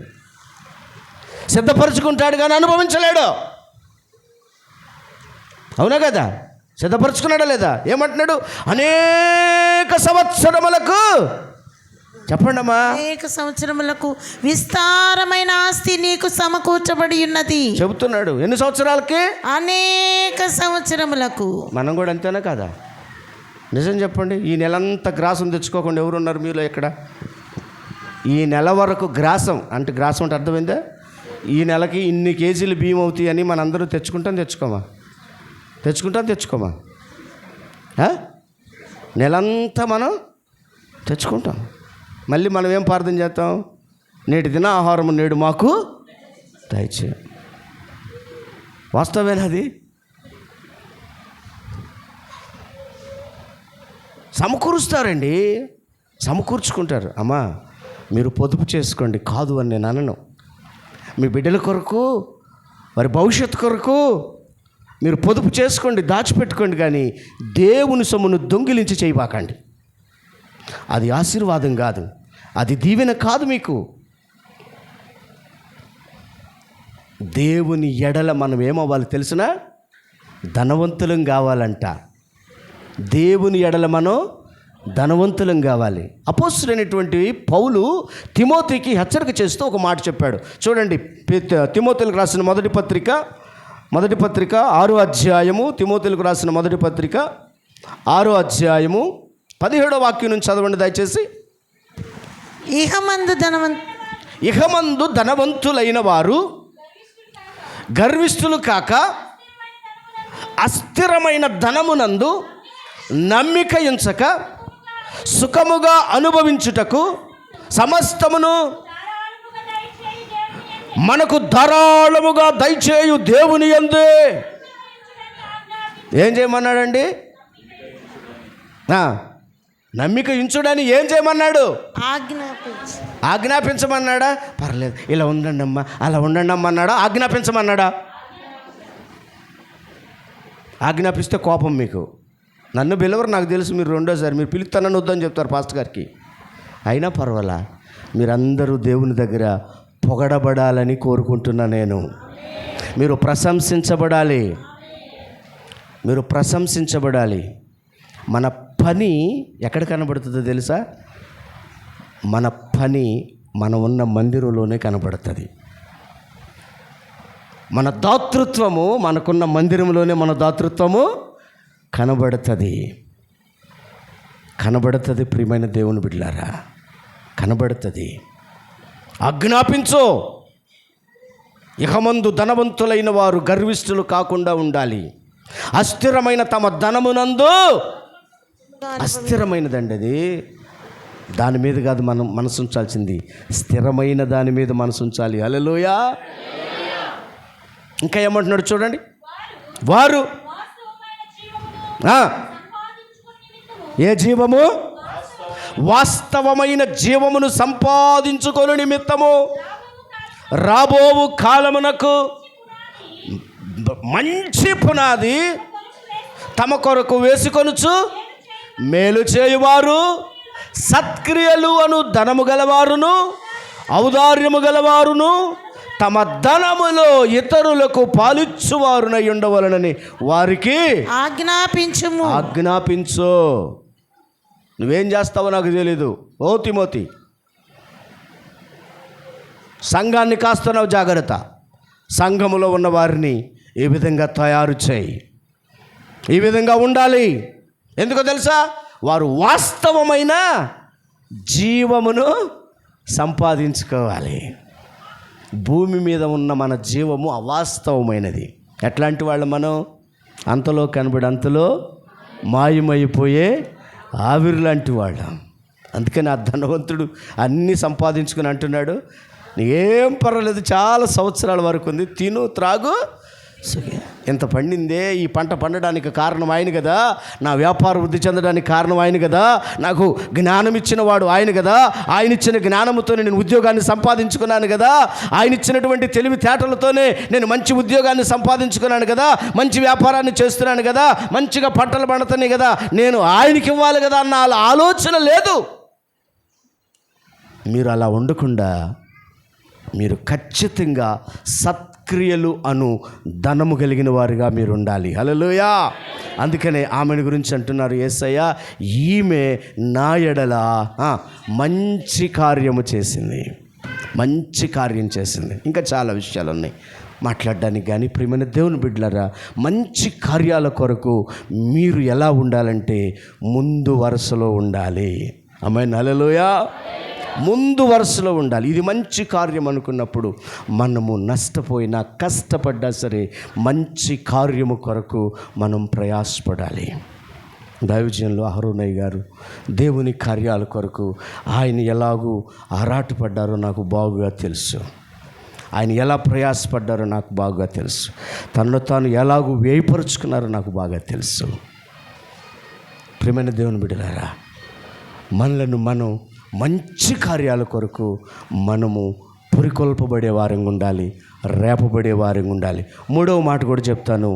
సిద్ధపరచుకుంటాడు కానీ అనుభవించలేడు. అవునా కదా? సిద్ధపరచుకున్నాడా లేదా? ఏమంటున్నాడు? అనేక సంవత్సరములకు, చెప్పండమ్మా, అనేక సంవత్సరములకు విస్తారమైన ఆస్తి నీకు సమకూర్చబడి ఉన్నది చెబుతున్నాడు. ఎన్ని సంవత్సరాలకి? అనేక సంవత్సరములకు. మనం కూడా అంతేనా కాదా? నిజం చెప్పండి. ఈ నెలంతా గ్రాసం తెచ్చుకోకుండా ఎవరున్నారు మీలో ఇక్కడ? ఈ నెల వరకు గ్రాసం అంటే అర్థమైందా? ఈ నెలకి ఇన్ని కేజీలు బియ్యం అవుతాయి అని మనందరూ తెచ్చుకోమా? నెలంతా మనం తెచ్చుకుంటాం. మళ్ళీ మనం ఏం ప్రార్థన చేస్తాం? నేటి దిన ఆహారం నేడు మాకు దయచే. వాస్తవేనది. సమకూరుస్తారండి, సమకూర్చుకుంటారు. అమ్మా మీరు పొదుపు చేసుకోండి, కాదు అని నేను అనను. మీ బిడ్డల కొరకు, వారి భవిష్యత్తు కొరకు మీరు పొదుపు చేసుకోండి, దాచిపెట్టుకోండి. కానీ దేవుని సొమ్మును దొంగిలించి చేయబాకండి. అది ఆశీర్వాదం కాదు, అది దీవెన కాదు. మీకు దేవుని ఎడల మనం ఏమవ్వాలి తెలిసినా? ధనవంతులం కావాలంట. దేవుని ఎడల మనం ధనవంతులం కావాలి. అపోస్తలుడైనటువంటి పౌలు తిమోతికి హెచ్చరిక చేస్తూ ఒక మాట చెప్పాడు. చూడండి, తిమోతిలకు రాసిన మొదటి పత్రిక 6వ అధ్యాయము. తిమోతిలకు రాసిన మొదటి పత్రిక 6వ అధ్యాయము 17వ వాక్యం నుంచి చదవండి దయచేసి. ఇహమందు ధనవంతులైన వారు గర్విష్ఠులు కాక అస్థిరమైన ధనమునందు నమ్మిక ఉంచక సుఖముగా అనుభవించుటకు సమస్తమును మనకు ధారాళముగా దయచేయు దేవుని యందే ఏం చేయమన్నాడండి? నమ్మిక ఉంచుడని ఏం చేయమన్నాడు? ఆజ్ఞాపించమన్నాడా? పర్లేదు, ఇలా ఉండండి అమ్మా, అలా ఉండండి అమ్మ అన్నాడా? ఆజ్ఞాపించమన్నాడా? ఆజ్ఞాపిస్తే కోపం మీకు. నన్ను పిలవరు, నాకు తెలుసు. మీరు రెండోసారి మీరు పిలుస్తానని వద్దని చెప్తారు పాస్టర్ గారికి. అయినా పర్వాలా, మీరందరూ దేవుని దగ్గర పొగడబడాలని కోరుకుంటున్నా నేను. మీరు ప్రశంసించబడాలి, మీరు ప్రశంసించబడాలి. మన పని ఎక్కడ కనబడుతుందో తెలుసా? మన పని మనం ఉన్న మందిరంలోనే కనబడుతుంది. మన దాతృత్వము మనకున్న మందిరంలోనే మన దాతృత్వము కనబడుతుంది. ప్రియమైన దేవుని బిడ్డలారా, కనబడుతుంది. ఆజ్ఞాపించు. ఇహమందు ధనవంతులైన వారు గర్విష్ఠులు కాకుండా ఉండాలి. అస్థిరమైన తమ ధనమునందు, అస్థిరమైనదండి అది, దాని మీద కాదు మనం మనసు ఉంచాల్సింది, స్థిరమైన దాని మీద మనసు ఉంచాలి. హల్లెలూయా. ఇంకా ఏమంటున్నాడు చూడండి. వారు ఏ జీవము? వాస్తవమైన జీవమును సంపాదించుకొని నిమిత్తము రాబోవు కాలమునకు మంచి పునాది తమ కొరకు వేసుకొనుచు మేలు చేయువారు, సత్క్రియలు అను ధనము గలవారును ఔదార్యము గలవారును తమ ధనములో ఇతరులకు పాలిచ్చువారునై ఉండవలనని వారికి ఆజ్ఞాపించు. నువ్వేం చేస్తావో నాకు తెలీదు. ఓ తిమోతి, సంఘాన్ని కాస్తున్నావు, జాగ్రత్త. సంఘములో ఉన్న వారిని ఈ విధంగా తయారు చేయి, ఈ విధంగా ఉండాలి. ఎందుకో తెలుసా? వారు వాస్తవమైన జీవమును సంపాదించుకోవాలి. భూమి మీద ఉన్న మన జీవము అవాస్తవమైనది. ఎట్లాంటి వాళ్ళు మనం? అంతలో కనబడి అంతలో మాయమైపోయే ఆవిరి లాంటి వాళ్ళం. అందుకని ఆ ధనవంతుడు అన్నీ సంపాదించుకుని అంటున్నాడు, ఏం పర్వాలేదు, చాలా సంవత్సరాల వరకు ఉంది, తిను త్రాగు, ఇంత పండిందే, ఈ పంట పండడానికి కారణం ఆయన కదా, నా వ్యాపారం వృద్ధి చెందడానికి కారణం ఆయన కదా, నాకు జ్ఞానం ఇచ్చిన వాడు ఆయన కదా, ఆయన ఇచ్చిన జ్ఞానంతోనే నేను ఉద్యోగాన్ని సంపాదించుకున్నాను కదా, ఆయన ఇచ్చినటువంటి తెలివితేటలతోనే నేను మంచి ఉద్యోగాన్ని సంపాదించుకున్నాను కదా, మంచి వ్యాపారాన్ని చేస్తున్నాను కదా, మంచిగా పంటలు పండుతున్నాయి కదా, నేను ఆయనకి ఇవ్వాలి కదా అన్న ఆలోచన లేదు. మీరు అలా ఉండకుండా మీరు ఖచ్చితంగా సత్క్రియలు అను ధనము కలిగిన వారిగా మీరు ఉండాలి. హల్లెలూయా. అందుకనే ఆమెను గురించి అంటున్నారు యేసయ్య, ఈమె నా ఎడల మంచి కార్యము చేసింది, మంచి కార్యం చేసింది. ఇంకా చాలా విషయాలు ఉన్నాయి మాట్లాడడానికి. కానీ ప్రియమైన దేవుని బిడ్డలారా, మంచి కార్యాల కొరకు మీరు ఎలా ఉండాలంటే ముందు వరుసలో ఉండాలి. ఆమేన్. హల్లెలూయా. ముందు వరుసలో ఉండాలి. ఇది మంచి కార్యం అనుకున్నప్పుడు మనము నష్టపోయినా కష్టపడ్డా సరే మంచి కార్యము కొరకు మనం ప్రయాసపడాలి. దైవజనులు అహరోనయ్య గారు దేవుని కార్యాల కొరకు ఆయన ఎలాగూ ఆరాటపడ్డారో నాకు బాగుగా తెలుసు. ఆయన ఎలా ప్రయాసపడ్డారో నాకు బాగా తెలుసు. తనను తాను ఎలాగూ వేయపరుచుకున్నారో నాకు బాగా తెలుసు. ప్రియమైన దేవుని బిడ్డలారా, మనలను మనం మంచి కార్యాల కొరకు మనము పురికొల్పబడే వారంగా ఉండాలి, రేపబడే వారంగా ఉండాలి. మూడవ మాట కూడా చెప్తాను.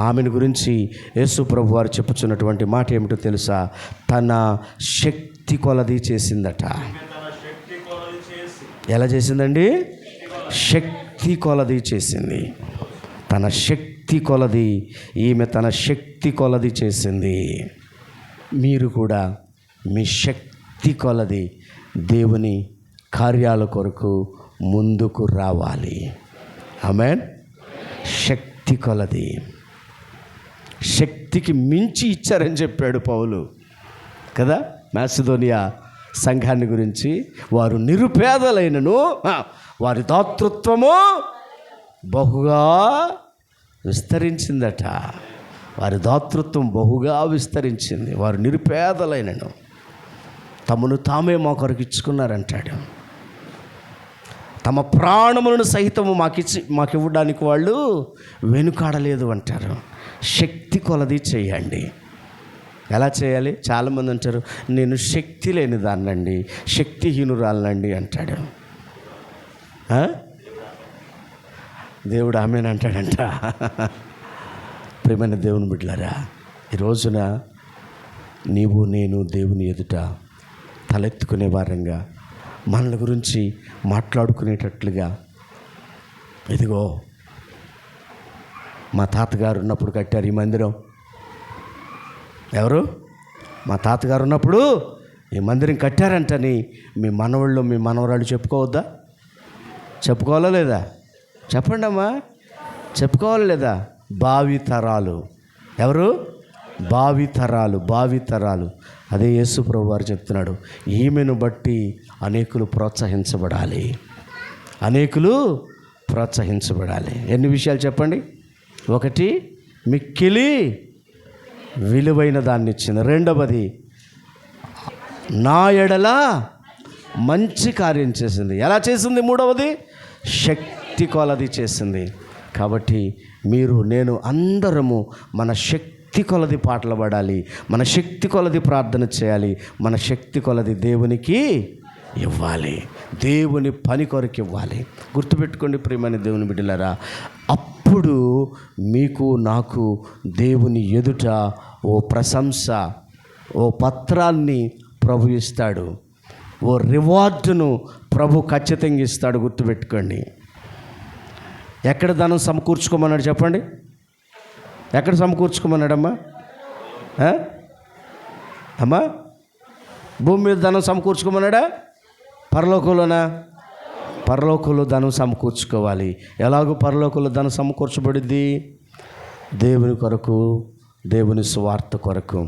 ఆమెను గురించి యేసు ప్రభు వారు చెప్పుచున్నటువంటి మాట ఏమిటో తెలుసా? తన శక్తి కొలది చేసిందట. ఎలా చేసిందండి? శక్తి కొలది చేసింది. తన శక్తి కొలది, ఈమె తన శక్తి కొలది చేసింది. మీరు కూడా మీ శక్తి కొలది దేవుని కార్యాల కొరకు ముందుకు రావాలి. ఆమేన్. శక్తి కొలది, శక్తికి మించి ఇచ్చారని చెప్పాడు పౌలు. కదా, మాసిదోనియా సంఘాన్ని గురించి, వారు నిరుపేదలైనను వారి దాతృత్వము బహుగా విస్తరించిందట. వారి దాతృత్వం బహుగా విస్తరించింది. వారు నిరుపేదలైనను తమను తామే మా కొరకు ఇచ్చుకున్నారంటాడు. తమ ప్రాణములను సహితము మాకివ్వడానికి వాళ్ళు వెనుకాడలేదు అంటారు. శక్తి కొలది చేయండి. ఎలా చేయాలి? చాలామంది అంటారు, నేను శక్తి లేని దాన్నండి, శక్తిహీనురాలనండి అంటాడు. దేవుడు ఆమెనంటాడంట. ప్రియమైన దేవుని బిడ్డలారా, ఈ రోజున నీవు నేను దేవుని ఎదుట తలెత్తుకునే వారంగా, మనల గురించి మాట్లాడుకునేటట్లుగా, ఇదిగో మా తాతగారు ఉన్నప్పుడు కట్టారు ఈ మందిరం. ఎవరు? మా తాతగారు ఉన్నప్పుడు ఈ మందిరం కట్టారంటని మీ మనవాళ్ళు మీ మనవరాళ్ళు చెప్పుకోవద్దా? చెప్పుకోవాలా లేదా? చెప్పండి అమ్మా, చెప్పుకోవాలి లేదా? భావితరాలు. ఎవరు? భావితరాలు. అదే యేసు ప్రభు వారు చెప్తున్నాడు, ఈమెను బట్టి అనేకులు ప్రోత్సహించబడాలి. ఎన్ని విషయాలు చెప్పండి? ఒకటి, మిక్కిలి విలువైన దాన్ని ఇచ్చింది. రెండవది, నా ఎడల మంచి కార్యం చేసింది. ఎలా చేసింది? మూడవది, శక్తి కొలది చేసింది. కాబట్టి మీరు నేను అందరము మన శక్తి కొలది పాటలు పాడాలి, మన శక్తి కొలది ప్రార్థన చేయాలి, మన శక్తి కొలది దేవునికి ఇవ్వాలి, దేవుని పని కొరకు ఇవ్వాలి. గుర్తుపెట్టుకోండి ప్రియమైన దేవుని బిడ్డలారా, అప్పుడు మీకు నాకు దేవుని ఎదుట ఓ ప్రశంస, ఓ పత్రాన్ని ప్రభు ఇస్తాడు, ఓ రివార్డును ప్రభు ఖచ్చితంగా ఇస్తాడు. గుర్తుపెట్టుకోండి. ఎక్కడ ధనం సమకూర్చుకోమన్నాడు చెప్పండి? ఎక్కడ సమకూర్చుకోమన్నాడమ్మా? అమ్మా, భూమి మీద ధనం సమకూర్చుకోమన్నాడా? పరలోకంలోనా? పరలోకంలో ధనం సమకూర్చుకోవాలి. ఎలాగో పరలోకంలో ధనం సమకూర్చబడిద్ది? దేవుని కొరకు, దేవుని సువార్త కొరకు.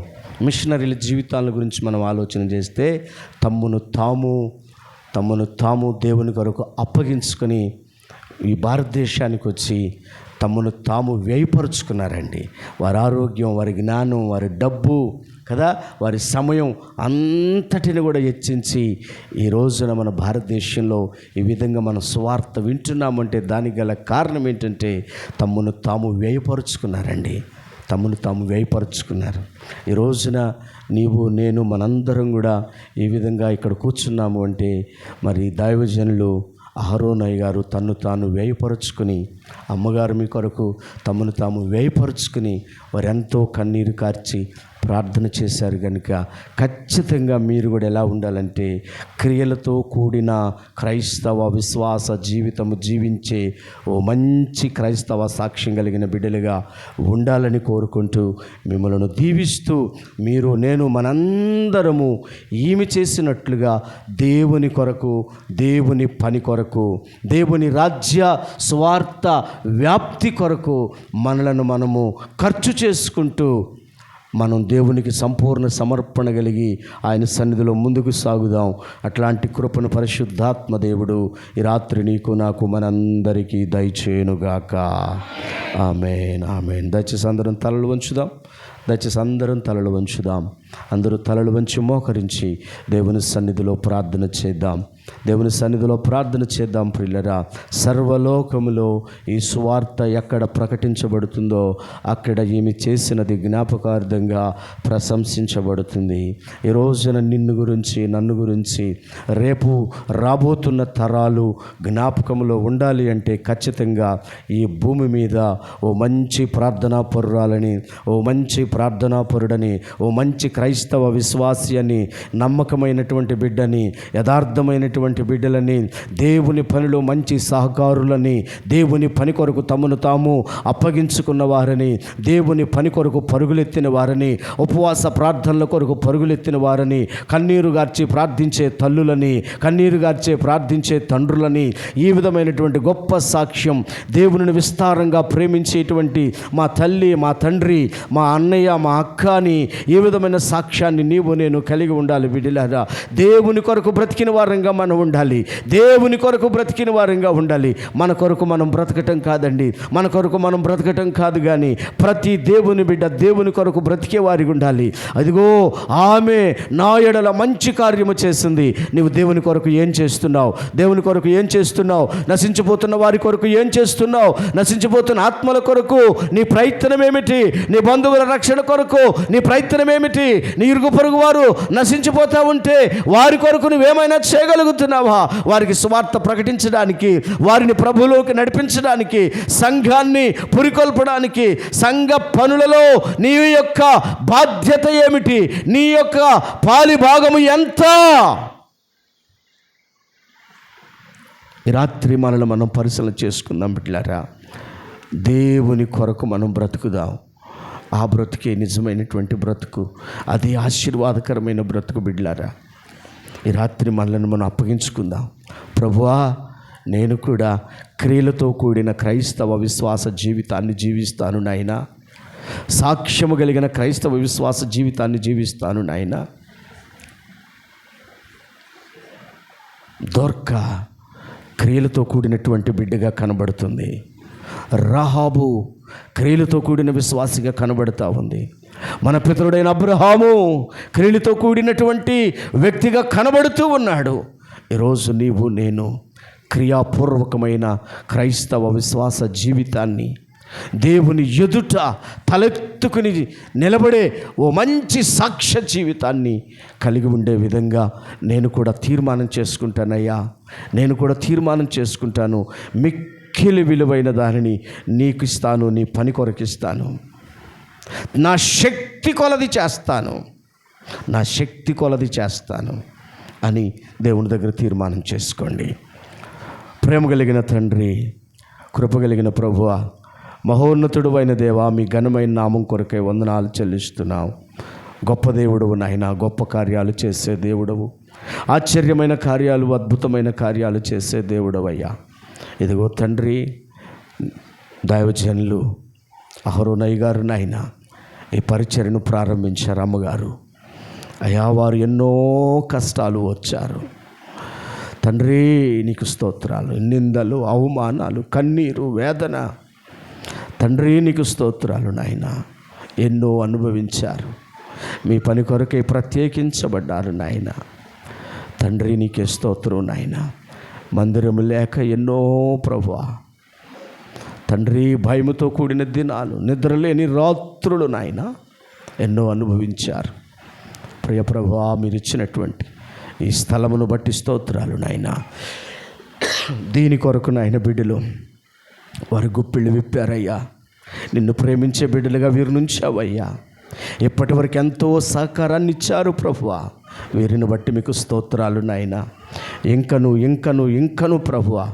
మిషనరీల జీవితాల గురించి మనం ఆలోచన చేస్తే తమ్మును తాము దేవుని కొరకు అప్పగించుకొని ఈ భారతదేశానికి వచ్చి తమను తాము వ్యయపరుచుకున్నారండి. వారి ఆరోగ్యం, వారి జ్ఞానం, వారి డబ్బు కదా, వారి సమయం అంతటిని కూడా హెచ్చించి ఈ రోజున మన భారతదేశంలో ఈ విధంగా మన సువార్త వింటున్నామంటే దానికి గల కారణం ఏంటంటే తమను తాము వ్యయపరుచుకున్నారండి. తమను తాము వ్యయపరుచుకున్నారు. ఈ రోజున నీవు నేను మనందరం కూడా ఈ విధంగా ఇక్కడ కూర్చున్నాము అంటే మరి దైవజనులు అహరోనయ్య గారు తన్ను తాను వ్యయపరుచుకుని, అమ్మగారు మీ కొరకు తమను తాము వ్యయపరుచుకుని వారు ఎంతో కన్నీరు కార్చి ప్రార్థన చేశారు. కనుక ఖచ్చితంగా మీరు కూడా ఎలా ఉండాలంటే క్రియలతో కూడిన క్రైస్తవ విశ్వాస జీవితము జీవించే ఓ మంచి క్రైస్తవ సాక్ష్యం కలిగిన బిడ్డలుగా ఉండాలని కోరుకుంటూ మిమ్మల్ని దీవిస్తూ, మీరు నేను మనందరము ఈమె చేసినట్లుగా దేవుని కొరకు, దేవుని పని కొరకు, దేవుని రాజ్య స్వార్థ వ్యాప్తి కొరకు మనము ఖర్చు చేసుకుంటూ మనం దేవునికి సంపూర్ణ సమర్పణ కలిగి ఆయన సన్నిధిలో ముందుకు సాగుదాం. అట్లాంటి కృపను పరిశుద్ధాత్మ దేవుడు ఈ రాత్రి నీకు నాకు మనందరికీ దయచేయునుగాక. ఆమేన్, ఆమేన్. దయచేసి అందరం తలలు వంచుదాం. అందరూ తలలు వంచి మోకరించి దేవుని సన్నిధిలో ప్రార్థన చేద్దాం. ప్రియులరా, సర్వలోకములో ఈ సువార్త ఎక్కడ ప్రకటించబడుతుందో అక్కడ ఈమె చేసినది జ్ఞాపకార్థంగా ప్రశంసించబడుతుంది. ఈ రోజున నిన్ను గురించి, నన్ను గురించి రేపు రాబోతున్న తరాలు జ్ఞాపకంలో ఉండాలి అంటే ఖచ్చితంగా ఈ భూమి మీద ఓ మంచి ప్రార్థనాపరురాలని, ఓ మంచి ప్రార్థనాపరుడని, ఓ మంచి క్రైస్తవ విశ్వాసి అని, నమ్మకమైనటువంటి బిడ్డని, యథార్థమైనటువంటి బిడ్డలని, దేవుని పనిలో మంచి సహకారులని, దేవుని పని కొరకు తమను తాము అప్పగించుకున్న వారని, దేవుని పని కొరకు పరుగులెత్తిన వారని, ఉపవాస ప్రార్థనల కొరకు పరుగులెత్తిన వారని, కన్నీరు గార్చి ప్రార్థించే తల్లులని, కన్నీరు గార్చే ప్రార్థించే తండ్రులని, ఈ విధమైనటువంటి గొప్ప సాక్ష్యం, దేవుని విస్తారంగా ప్రేమించేటువంటి మా తల్లి, మా తండ్రి, మా అన్నయ్య, మా అక్క అని ఈ విధమైన సాక్ష్యాన్ని నీవు నేను కలిగి ఉండాలి బిడ్డలారా. దేవుని కొరకు బ్రతికిన వారంగా మనం ఉండాలి. దేవుని కొరకు బ్రతికిన వారంగా ఉండాలి. మన కొరకు మనం బ్రతకటం కాదండి, మన కొరకు మనం బ్రతకటం కాదు, కానీ ప్రతి దేవుని బిడ్డ దేవుని కొరకు బ్రతికే వారికి ఉండాలి. అదిగో ఆమె నా ఎడల మంచి కార్యము చేసింది. నీవు దేవుని కొరకు ఏం చేస్తున్నావు? దేవుని కొరకు ఏం చేస్తున్నావు? నశించిపోతున్న వారి కొరకు ఏం చేస్తున్నావు? నశించిపోతున్న ఆత్మల కొరకు నీ ప్రయత్నం ఏమిటి? నీ బంధువుల రక్షణ కొరకు నీ ప్రయత్నం ఏమిటి? నీ ఇరుగు పొరుగు వారు నశించిపోతూ ఉంటే వారి కొరకు నువ్వేమైనా చేయగలుగుతున్నావా? వారికి సువార్త ప్రకటించడానికి, వారిని ప్రభువులోకి నడిపించడానికి, సంఘాన్ని పురికొల్పడానికి, సంఘ పనులలో నీ యొక్క బాధ్యత ఏమిటి? నీ యొక్క పాలి భాగము ఎంత? ఈ రాత్రి మనల్ని మనం పరిశీలన చేసుకుందాం బిడ్డలారా. దేవుని కొరకు మనం బ్రతుకుదాం. ఆ బ్రతుకే నిజమైనటువంటి బ్రతుకు, అది ఆశీర్వాదకరమైన బ్రతుకు బిడ్డలారా. ఈ రాత్రి మనల్ని మనం అప్పగించుకుందాం. ప్రభువా, నేను కూడా క్రియలతో కూడిన క్రైస్తవ విశ్వాస జీవితాన్ని జీవిస్తాను నాయనా. సాక్ష్యము కలిగిన క్రైస్తవ విశ్వాస జీవితాన్ని జీవిస్తాను నాయనా. దొర్కా క్రియలతో కూడినటువంటి బిడ్డగా కనబడుతుంది. రాహాబు క్రియలతో కూడిన విశ్వాసిగా కనబడుతూ ఉంది. మన పితరుడైన అబ్రహాము క్రియలతో కూడినటువంటి వ్యక్తిగా కనబడుతూ ఉన్నాడు. ఈరోజు నీవు నేను క్రియాపూర్వకమైన క్రైస్తవ విశ్వాస జీవితాన్ని, దేవుని ఎదుట తలెత్తుకుని నిలబడే ఓ మంచి సాక్ష్య జీవితాన్ని కలిగి ఉండే విధంగా నేను కూడా తీర్మానం చేసుకుంటానయ్యా. నేను కూడా తీర్మానం చేసుకుంటాను. మిక్కిలి విలువైన దానిని నీకు ఇస్తాను, నీ పని కొరకిస్తాను. నా శక్తి కొలది చేస్తాను, నా శక్తి కొలది చేస్తాను అని దేవుని దగ్గర తీర్మానం చేసుకోండి. ప్రేమ కలిగిన తండ్రి, కృప కలిగిన ప్రభువా, మహోన్నతుడు అయిన దేవా, మీ ఘనమైన నామం కొరకై వందనాలు చెల్లిస్తున్నావు. గొప్ప దేవుడవు నాయన, గొప్ప కార్యాలు చేసే దేవుడవు, ఆశ్చర్యమైన కార్యాలు, అద్భుతమైన కార్యాలు చేసే దేవుడవయ్యా. ఇదిగో తండ్రి, దైవజనులు అహరోనయ్య గారు నాయన ఈ పరిచర్యను ప్రారంభించారు. అమ్మగారు అయ్యా, వారు ఎన్నో కష్టాలు వచ్చారు తండ్రి. నీకు స్తోత్రాలు. నిందలు, అవమానాలు, కన్నీరు, వేదన తండ్రి, నీకు స్తోత్రాలు నాయన. ఎన్నో అనుభవించారు. మీ పని కొరకే ప్రత్యేకించబడ్డారు నాయన. తండ్రి, నీకే స్తోత్రం నాయన. మందిరం లేక ఎన్నో ప్రభువా తండ్రి, భయముతో కూడిన దినాలు, నిద్రలేని రాత్రులు నాయన ఎన్నో అనుభవించారు. ప్రియ ప్రభువా, మీరు ఇచ్చినటువంటి ఈ స్థలమును బట్టి స్తోత్రాలు నాయన. దీని కొరకు నాయన బిడ్డలు వారి గుప్పిళ్ళు విప్పారయ్యా. నిన్ను ప్రేమించే బిడ్డలుగా వీరి నుంచావయ్యా. ఇప్పటి వరకు ఎంతో సహకారాన్ని ఇచ్చారు ప్రభువా. వీరిని బట్టి మీకు స్తోత్రాలు నాయన. ఇంకను ప్రభువా,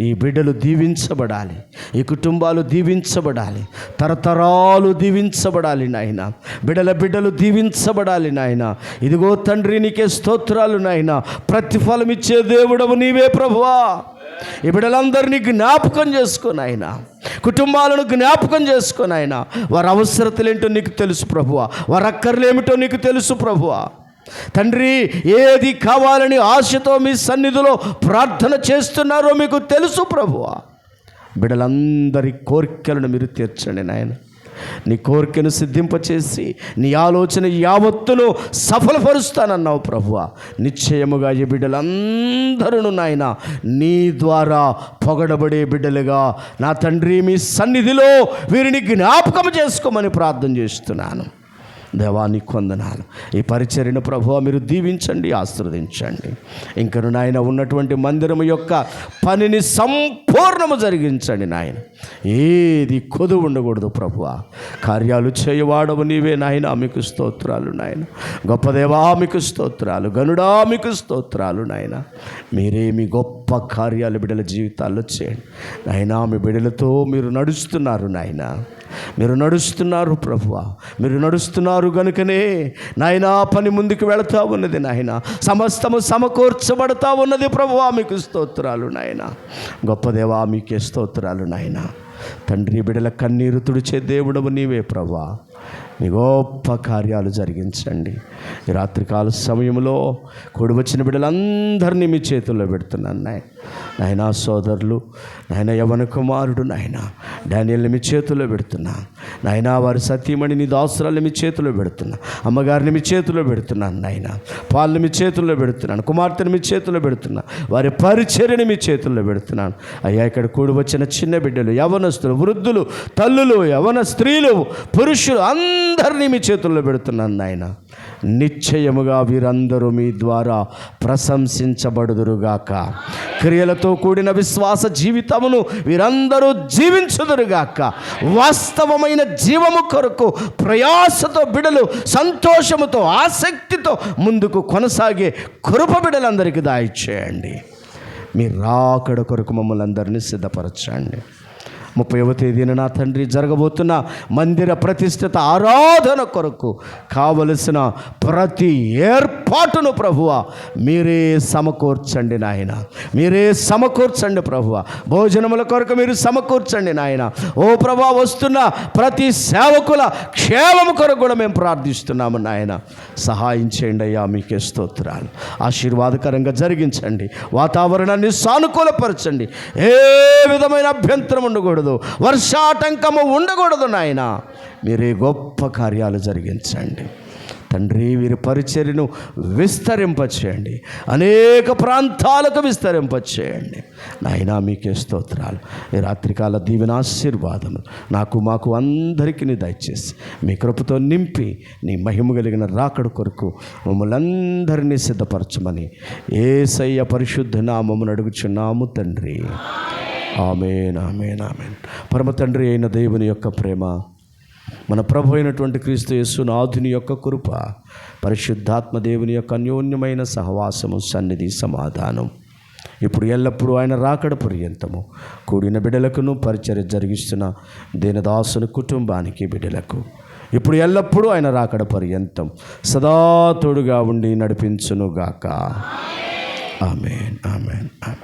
ఈ బిడ్డలు దీవించబడాలి, ఈ కుటుంబాలు దీవించబడాలి, తరతరాలు దీవించబడాలి నాయన. బిడ్డలు దీవించబడాలి నాయన. ఇదిగో తండ్రి, నీకే స్తోత్రాలు నాయన. ప్రతిఫలం ఇచ్చే దేవుడవు నీవే ప్రభువా. ఈ బిడ్డలందరినీ జ్ఞాపకం చేసుకొని ఆయన, కుటుంబాలను జ్ఞాపకం చేసుకొని ఆయన, వారి అవసరతలేంటో నీకు తెలుసు ప్రభువా, వారి అక్కర్లేమిటో నీకు తెలుసు ప్రభువా. తండ్రి, ఏది కావాలని ఆశతో మీ సన్నిధిలో ప్రార్థన చేస్తున్నారో మీకు తెలుసు ప్రభువా. బిడ్డలందరి కోరికలను మీరు తీర్చండి నాయన. నీ కోరికను సిద్ధింపచేసి నీ ఆలోచన యావత్తును సఫలపరుస్తానన్నావు ప్రభువా. నిశ్చయముగా ఈ బిడ్డలందరూ నాయన నీ ద్వారా పొగడబడే బిడ్డలుగా నా తండ్రి మీ సన్నిధిలో వీరిని జ్ఞాపకం చేసుకోమని ప్రార్థన చేస్తున్నాను. దేవా, నీకు వందనాలు. ఈ పరిచర్యను ప్రభువా మీరు దీవించండి, ఆశీర్వదించండి. ఇంకను నాయన ఉన్నటువంటి మందిరము యొక్క పనిని సంపూర్ణము జరిగించండి నాయన. ఏది కొదువు ఉండకూడదు ప్రభువా. కార్యాలు చేయవాడవు నీవే నాయన. మీకు స్తోత్రాలు నాయన. గొప్ప దేవా, మీకు స్తోత్రాలు. గనుడా, మీకు స్తోత్రాలు నాయన. మీరే మీ గొప్ప కార్యాలు బిడ్డల జీవితాల్లో చేయండి నాయన. మీ బిడ్డలతో మీరు నడుస్తున్నారు నాయన. మీరు నడుస్తున్నారు ప్రభువా. మీరు నడుస్తున్నారు గనుకనే నాయన పని ముందుకు వెళతా ఉన్నది నాయన. సమస్తము సమకూర్చబడతా ఉన్నది ప్రభువా. మీకు స్తోత్రాలు నాయన. గొప్ప దేవా, మీకే స్తోత్రాలు నాయన. తండ్రి, బిడ్డల కన్నీరు తుడిచే దేవుడవు నీవే ప్రభువా. మీ గొప్ప కార్యాలు జరిగించండి. ఈ రాత్రికాల సమయంలో కూడి వచ్చిన బిడ్డలందరినీ మీ చేతుల్లో పెడుతున్నాను నాయనా. సోదరులు నాయన, యవన కుమారుడు నాయన డానియల్ని మీ చేతుల్లో పెడుతున్నా నాయనా. వారి సతీమణి నీ దాసురాల్ని మీ చేతుల్లో పెడుతున్నా. అమ్మగారిని మీ చేతుల్లో పెడుతున్నాను నాయన. పాలను మీ చేతుల్లో పెడుతున్నాను. కుమార్తెని మీ చేతుల్లో పెడుతున్నా. వారి పరిచర్యని మీ చేతుల్లో పెడుతున్నాను అయ్యా. ఇక్కడ కూడి వచ్చిన చిన్న బిడ్డలు, యవనస్తులు, వృద్ధులు, తల్లులు, యవన స్త్రీలు, పురుషులు అందరినీ మీ చేతుల్లో పెడుతున్నాను నాయన. నిశ్చయముగా వీరందరూ మీ ద్వారా ప్రశంసించబడుదురుగాక. క్రియలతో కూడిన విశ్వాస జీవితమును వీరందరూ జీవించుదురుగాక. వాస్తవమైన జీవము కొరకు ప్రయాసతో బిడలు సంతోషముతో ఆసక్తితో ముందుకు కొనసాగే కృప బిడలందరికీ దయచేయండి. మీ రాకడ కొరకు మమ్మల్ని అందరినీ సిద్ధపరచండి. 30వ తేదీన నా తండ్రి జరగబోతున్న మందిర ప్రతిష్ఠిత ఆరాధన కొరకు కావలసిన ప్రతి ఏర్పాటును ప్రభువా మీరే సమకూర్చండి నాయన. మీరే సమకూర్చండి ప్రభువా. భోజనముల కొరకు మీరు సమకూర్చండి నాయన. ఓ ప్రభువా, వస్తున్న ప్రతి సేవకుల క్షేమము కొరకు కూడా మేము ప్రార్థిస్తున్నాము నాయన. సహాయం చేయండి అయ్యా. మీకే స్తోత్రాలు. ఆశీర్వాదకరంగా జరిగించండి. వాతావరణాన్ని సానుకూలపరచండి. ఏ విధమైన అభ్యంతరం ఉండకూడదు, వర్షాటంకము ఉండకూడదు నాయన. మీరే గొప్ప కార్యాలు జరిగించండి తండ్రి. వీరి పరిచర్యను విస్తరింపచేయండి. అనేక ప్రాంతాలకు విస్తరింపచేయండి నాయన. మీకే స్తోత్రాలు. ఈ రాత్రికాల దీవెన ఆశీర్వాదములు మాకు అందరికీ దయచేసి మీ కృపతో నింపి నీ మహిమ కలిగిన రాకడ కొరకు మమ్మల్ని అందరినీ సిద్ధపరచమని యేసయ్య పరిశుద్ధ నామమును అడుగుచున్నాము తండ్రి. ఆమేన్, ఆమేన్, ఆమేన్. పరమ తండ్రి అయిన దేవుని యొక్క ప్రేమ, మన ప్రభు అయినటువంటి క్రీస్తు యేసు నాథుని యొక్క కృప, పరిశుద్ధాత్మ దేవుని యొక్క అన్యోన్యమైన సహవాసము, సన్నిధి, సమాధానం ఇప్పుడు ఎల్లప్పుడూ ఆయన రాకడ పర్యంతము కూడిన బిడ్డలకును, పరిచర్య జరిగిస్తున్న దీనదాసుని కుటుంబానికి, బిడ్డలకు ఇప్పుడు ఎల్లప్పుడూ ఆయన రాకడ పర్యంతం సదా తోడుగా ఉండి నడిపించునుగాక. ఆమేన్, ఆమేన్, ఆమేన్.